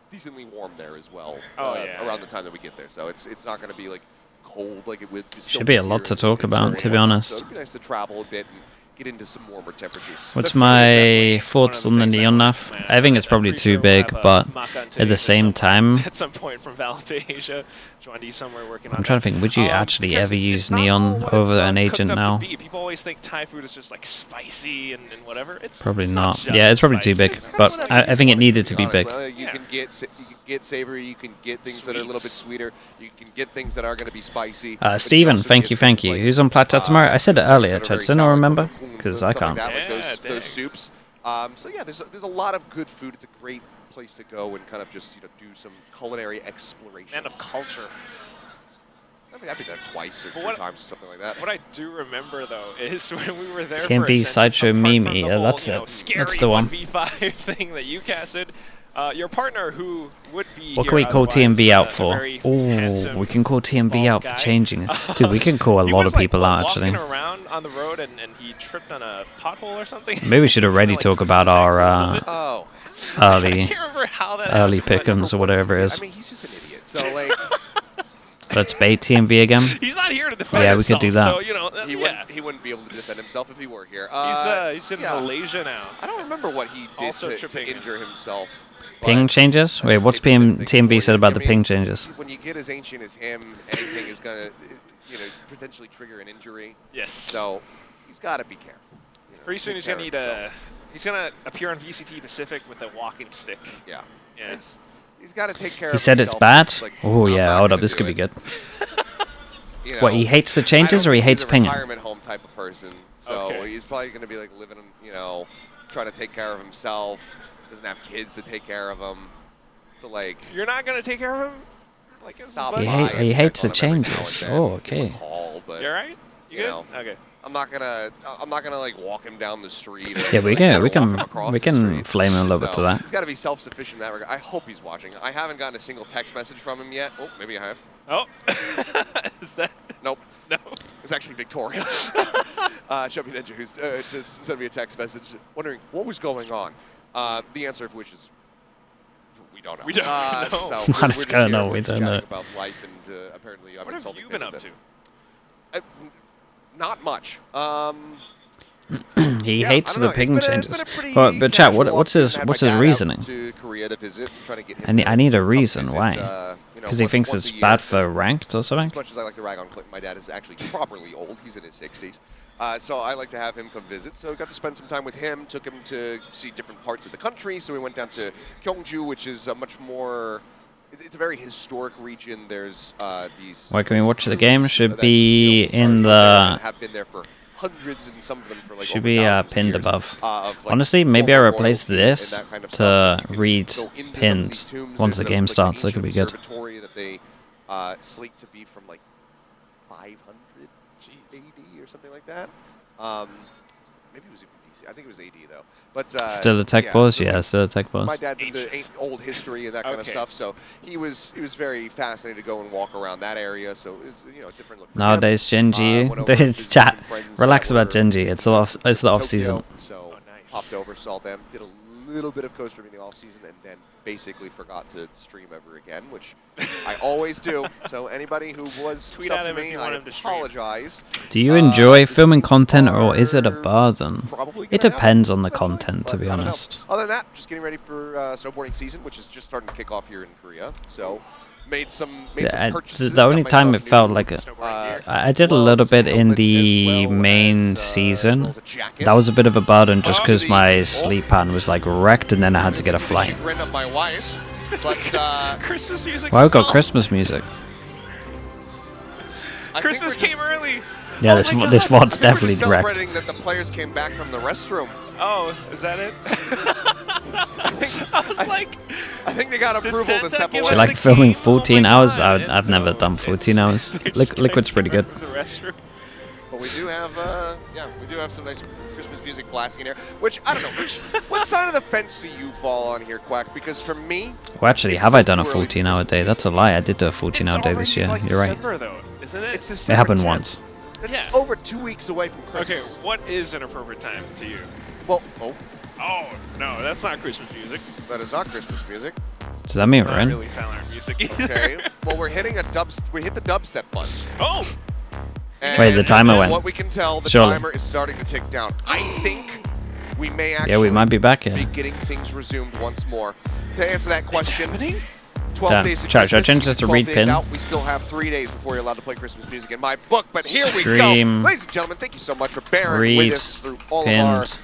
Speaker 1: decently warm there as well. Around the time that we get there, so it's not going to be like cold like it would.
Speaker 2: Should be a lot to talk about, to be honest.
Speaker 1: So it'd be nice to travel a bit and get into some warmer temperatures.
Speaker 2: What's my thoughts on the Neon Knife? I think it's probably too big, but at the same time,
Speaker 3: at some point from Valentasia, Joandy somewhere working on.
Speaker 2: I'm trying to think, would you actually ever use Neon over an agent now?
Speaker 3: People always think Thai food is just like spicy and whatever. It's
Speaker 2: Probably
Speaker 3: it's
Speaker 2: not.
Speaker 3: just
Speaker 2: Yeah, it's probably too
Speaker 3: spicy.
Speaker 2: big, but I think it needed to be big.
Speaker 1: You can get savory, you can get things that are a little bit sweeter, you can get things that are going to be spicy.
Speaker 2: Steven, thank you. Who's on Plat chat tomorrow? I said it earlier, Chad. Does anyone remember? Because I can't.
Speaker 1: Like those soups. So yeah, there's a lot of good food. It's a great place to go and kind of just do some culinary exploration.
Speaker 3: Man of culture.
Speaker 1: I've been there twice or 3 times or something like that.
Speaker 3: What I do remember though is when we were there.
Speaker 2: TMV Sideshow Mimi.
Speaker 3: That's
Speaker 2: it.
Speaker 3: Scary
Speaker 2: That's the one.
Speaker 3: 1v5 thing that you casted. Your partner, who would be
Speaker 2: What can we call TMV out for? Oh, we can call TMV out for changing. Dude, we can call a lot of people out, actually.
Speaker 3: Walking around on the road and he tripped on a pothole or something.
Speaker 2: Maybe we should already talk about our early pick'ems or whatever it is.
Speaker 1: I mean, he's just an idiot. So like,
Speaker 2: let's bait TMV again.
Speaker 3: He's not here to defend
Speaker 2: Yeah, we could do that.
Speaker 3: So,
Speaker 1: he wouldn't be able to defend himself if he were here.
Speaker 3: He's in Malaysia now.
Speaker 1: I don't remember what he did
Speaker 3: Also
Speaker 1: to injure himself.
Speaker 2: Ping changes? Wait, what's TMV said about the ping changes?
Speaker 1: When you get as ancient as him, anything is gonna, potentially trigger an injury.
Speaker 3: Yes.
Speaker 1: So he's got to be careful.
Speaker 3: Pretty soon he's gonna need he's gonna appear on VCT Pacific with a walking stick.
Speaker 1: Yeah.
Speaker 3: Yeah.
Speaker 1: He's got to take care of
Speaker 2: He said it's bad? Oh yeah, hold up, this could be good. What, he hates the changes or he hates pinging?
Speaker 1: He's a retirement home type of person, so he's probably going to be like living, trying to take care of himself. Doesn't have kids to take care of him. So like,
Speaker 3: you're not going to take care of him? Like,
Speaker 1: stop.
Speaker 2: He hates the changes. Oh, okay.
Speaker 3: You alright? You good? Okay.
Speaker 1: I'm not gonna like walk him down the street.
Speaker 2: Yeah, we can flame him a little bit to that.
Speaker 1: He's got to be self-sufficient in that regard. I hope he's watching. I haven't gotten a single text message from him yet. Oh, maybe I have.
Speaker 3: Oh, is that?
Speaker 1: Nope.
Speaker 3: No.
Speaker 1: It's actually Victoria. Chubby Ninja, who's just sent me a text message wondering what was going on. The answer of which is we don't know.
Speaker 3: We don't know.
Speaker 1: So
Speaker 2: What's going on? We don't know.
Speaker 1: About life and apparently
Speaker 3: what have you been up to?
Speaker 1: Not much.
Speaker 2: He hates the ping changes. But chat, what's his reasoning?
Speaker 1: To Korea to visit, trying to get
Speaker 2: I need a reason why. Because he thinks it's bad for ranked or something?
Speaker 1: As much as I like to rag on Clinton, my dad is actually properly old. He's in his 60s. So I like to have him come visit. So I got to spend some time with him, took him to see different parts of the country. So we went down to GyenG, which is a much more... It's a very historic region. There's these...
Speaker 2: Why can we watch the game? Should be in the...
Speaker 1: Have been there for hundreds, and some of them for like
Speaker 2: should be pinned above. Honestly, maybe I replace this to read pinned once the game starts. That could be good.
Speaker 1: That they slate to be from like 500 AD or something like that. Maybe it was even BC. I think it was AD though. But
Speaker 2: still a tech pause,
Speaker 1: so
Speaker 2: yeah, still a tech pause.
Speaker 1: My dad's into old history and that kind of stuff, so he was very fascinated to go and walk around that area. So it was a different look.
Speaker 2: Nowadays, GenG, chat, relax about GenG. It's the off season.
Speaker 1: So popped over, saw them, did a little bit of co-streaming in the off season, and then basically forgot to stream ever again, which I always do. So anybody who was
Speaker 3: tweet at him
Speaker 1: to me, I apologize.
Speaker 2: Do you enjoy filming content, or is it a burden?
Speaker 1: Probably
Speaker 2: it depends on the content, to be honest.
Speaker 1: Other than that, just getting ready for snowboarding season, which is just starting to kick off here in Korea. So made some purchases.
Speaker 2: The only time it felt like I did a little bit in the main season. That was a bit of a burden just because my sleep pattern was like wrecked, and then I had to get a flight.
Speaker 3: Christmas music.
Speaker 2: Why we got Christmas music?
Speaker 3: Christmas came early.
Speaker 2: Yeah, this VOD's definitely direct.
Speaker 1: Celebrating that the players came back from the restroom.
Speaker 3: Oh, is that it? I was like,
Speaker 1: I think they got approval to step away.
Speaker 2: So like filming 14 hours? I've never done 14 hours. Liquid's pretty good.
Speaker 1: But we do have, we do have some nice Christmas music blasting in here. Which I don't know. What side of the fence do you fall on here, Quack? Because for me,
Speaker 2: well, actually, have I done a 14-hour day? That's a lie. I did do a 14-hour day this year. You're right.
Speaker 3: isn't it?
Speaker 1: It's
Speaker 2: It
Speaker 1: December
Speaker 2: happened
Speaker 1: 10th.
Speaker 2: once.
Speaker 1: That's
Speaker 3: Yeah.
Speaker 1: over 2 weeks away from Christmas.
Speaker 3: Okay, what is an appropriate time to you?
Speaker 1: Well,
Speaker 3: Oh, no, that's not Christmas music.
Speaker 1: that is not Christmas music.
Speaker 2: Does that mean
Speaker 3: It's
Speaker 2: we're
Speaker 3: not
Speaker 2: in?
Speaker 3: really Valorant music either.
Speaker 1: Okay. Well, we hit the dubstep button.
Speaker 3: Oh!
Speaker 1: And
Speaker 2: Wait, the timer went.
Speaker 1: What we can tell, the
Speaker 2: Surely.
Speaker 1: timer is starting to tick down. I think we may actually
Speaker 2: Yeah, we might be back here.
Speaker 1: be getting things resumed once more. To answer that question,
Speaker 3: happening?
Speaker 1: 12
Speaker 2: Damn.
Speaker 1: days to
Speaker 2: Should I
Speaker 1: Christmas,
Speaker 2: change this to
Speaker 1: 12
Speaker 2: read
Speaker 1: days
Speaker 2: pin?
Speaker 1: out. We still have 3 days before you're allowed to play Christmas music in my book, but here we go.
Speaker 2: Stream.
Speaker 1: Ladies and gentlemen, thank you so much for bearing
Speaker 2: Read
Speaker 1: with us through all of our
Speaker 2: pinned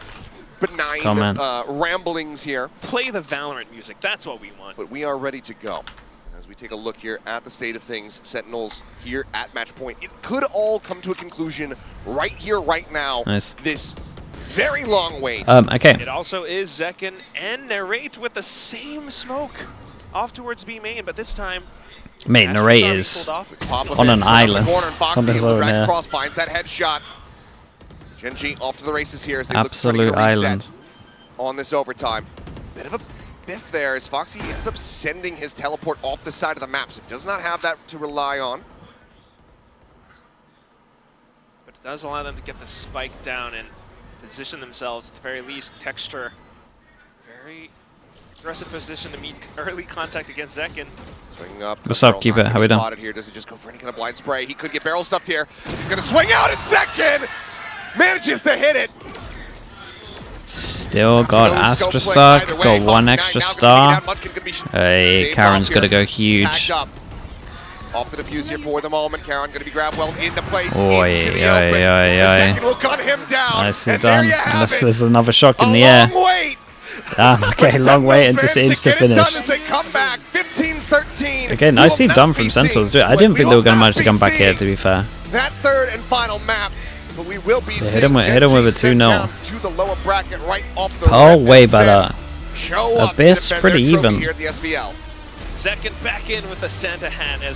Speaker 1: benign
Speaker 2: comment.
Speaker 1: ramblings here.
Speaker 3: Play the Valorant music. That's what we want.
Speaker 1: But we are ready to go. As we take a look here at the state of things, Sentinels here at match point. It could all come to a conclusion right here, right now.
Speaker 2: Nice.
Speaker 1: This very long wait.
Speaker 2: Okay.
Speaker 3: It also is Zekken and Narrate with the same smoke off towards B main, but this time
Speaker 2: Mate,
Speaker 3: Asher's
Speaker 2: Narrate
Speaker 3: already
Speaker 2: is
Speaker 3: pulled off.
Speaker 1: Pop of
Speaker 2: on
Speaker 1: it,
Speaker 2: an
Speaker 1: set up the
Speaker 2: island.
Speaker 1: corner, and Foxy
Speaker 2: On his
Speaker 1: is the
Speaker 2: own,
Speaker 1: drag
Speaker 2: yeah.
Speaker 1: cross, finds that headshot. GenG off to the races here as they look to try to
Speaker 2: Absolute
Speaker 1: get a reset
Speaker 2: island.
Speaker 1: on this overtime. Bit of a biff there as Foxy ends up sending his teleport off the side of the map, so he does not have that to rely on.
Speaker 3: But it does allow them to get the spike down and position themselves at the very least. Texture, very aggressive position to meet early contact against Zekken.
Speaker 1: Swinging up.
Speaker 2: What's up,
Speaker 1: Barrel
Speaker 2: keep
Speaker 1: not
Speaker 2: it?
Speaker 1: gonna
Speaker 2: How
Speaker 1: be
Speaker 2: we doing?
Speaker 1: spotted here. Does he just go for any kind of blind spray? He could get barrel stuffed here. He's going to swing out in second. Manages to hit it.
Speaker 2: Still got
Speaker 1: No scope
Speaker 2: Astra
Speaker 1: play
Speaker 2: Suck,
Speaker 1: either way.
Speaker 2: got one
Speaker 1: Foxy
Speaker 2: extra
Speaker 1: now gonna
Speaker 2: star.
Speaker 1: take it out. Munchkin could be
Speaker 2: Hey,
Speaker 1: shaved
Speaker 2: Karen's
Speaker 1: off
Speaker 2: gonna
Speaker 1: here.
Speaker 2: go huge.
Speaker 1: Tagged up. Off the defuse here for the moment. Karen going to be grabbed well into place.
Speaker 2: Oi,
Speaker 1: into the
Speaker 2: oi,
Speaker 1: open.
Speaker 2: oi,
Speaker 1: The
Speaker 2: oi.
Speaker 1: second will cut him down.
Speaker 2: Nicely
Speaker 1: and there
Speaker 2: done.
Speaker 1: you have
Speaker 2: Unless
Speaker 1: it.
Speaker 2: there's another shock in
Speaker 1: A
Speaker 2: the air.
Speaker 1: long wait.
Speaker 2: Okay, long wait and just insta finish.
Speaker 1: As they come back, 15-13.
Speaker 2: Okay, nicely done from Sentinels. I didn't think they were going to manage to come back here, to be fair.
Speaker 1: That third and final map, but we will be
Speaker 2: They hit him with a 2-0.
Speaker 1: to the lower bracket right off the
Speaker 2: Oh,
Speaker 1: rip
Speaker 2: way
Speaker 1: and set.
Speaker 2: better.
Speaker 1: Show up to
Speaker 2: Abyss
Speaker 1: defend
Speaker 2: pretty
Speaker 1: their trophy
Speaker 2: even.
Speaker 1: here at the SVL.
Speaker 3: Zekken back in with the Santa hat as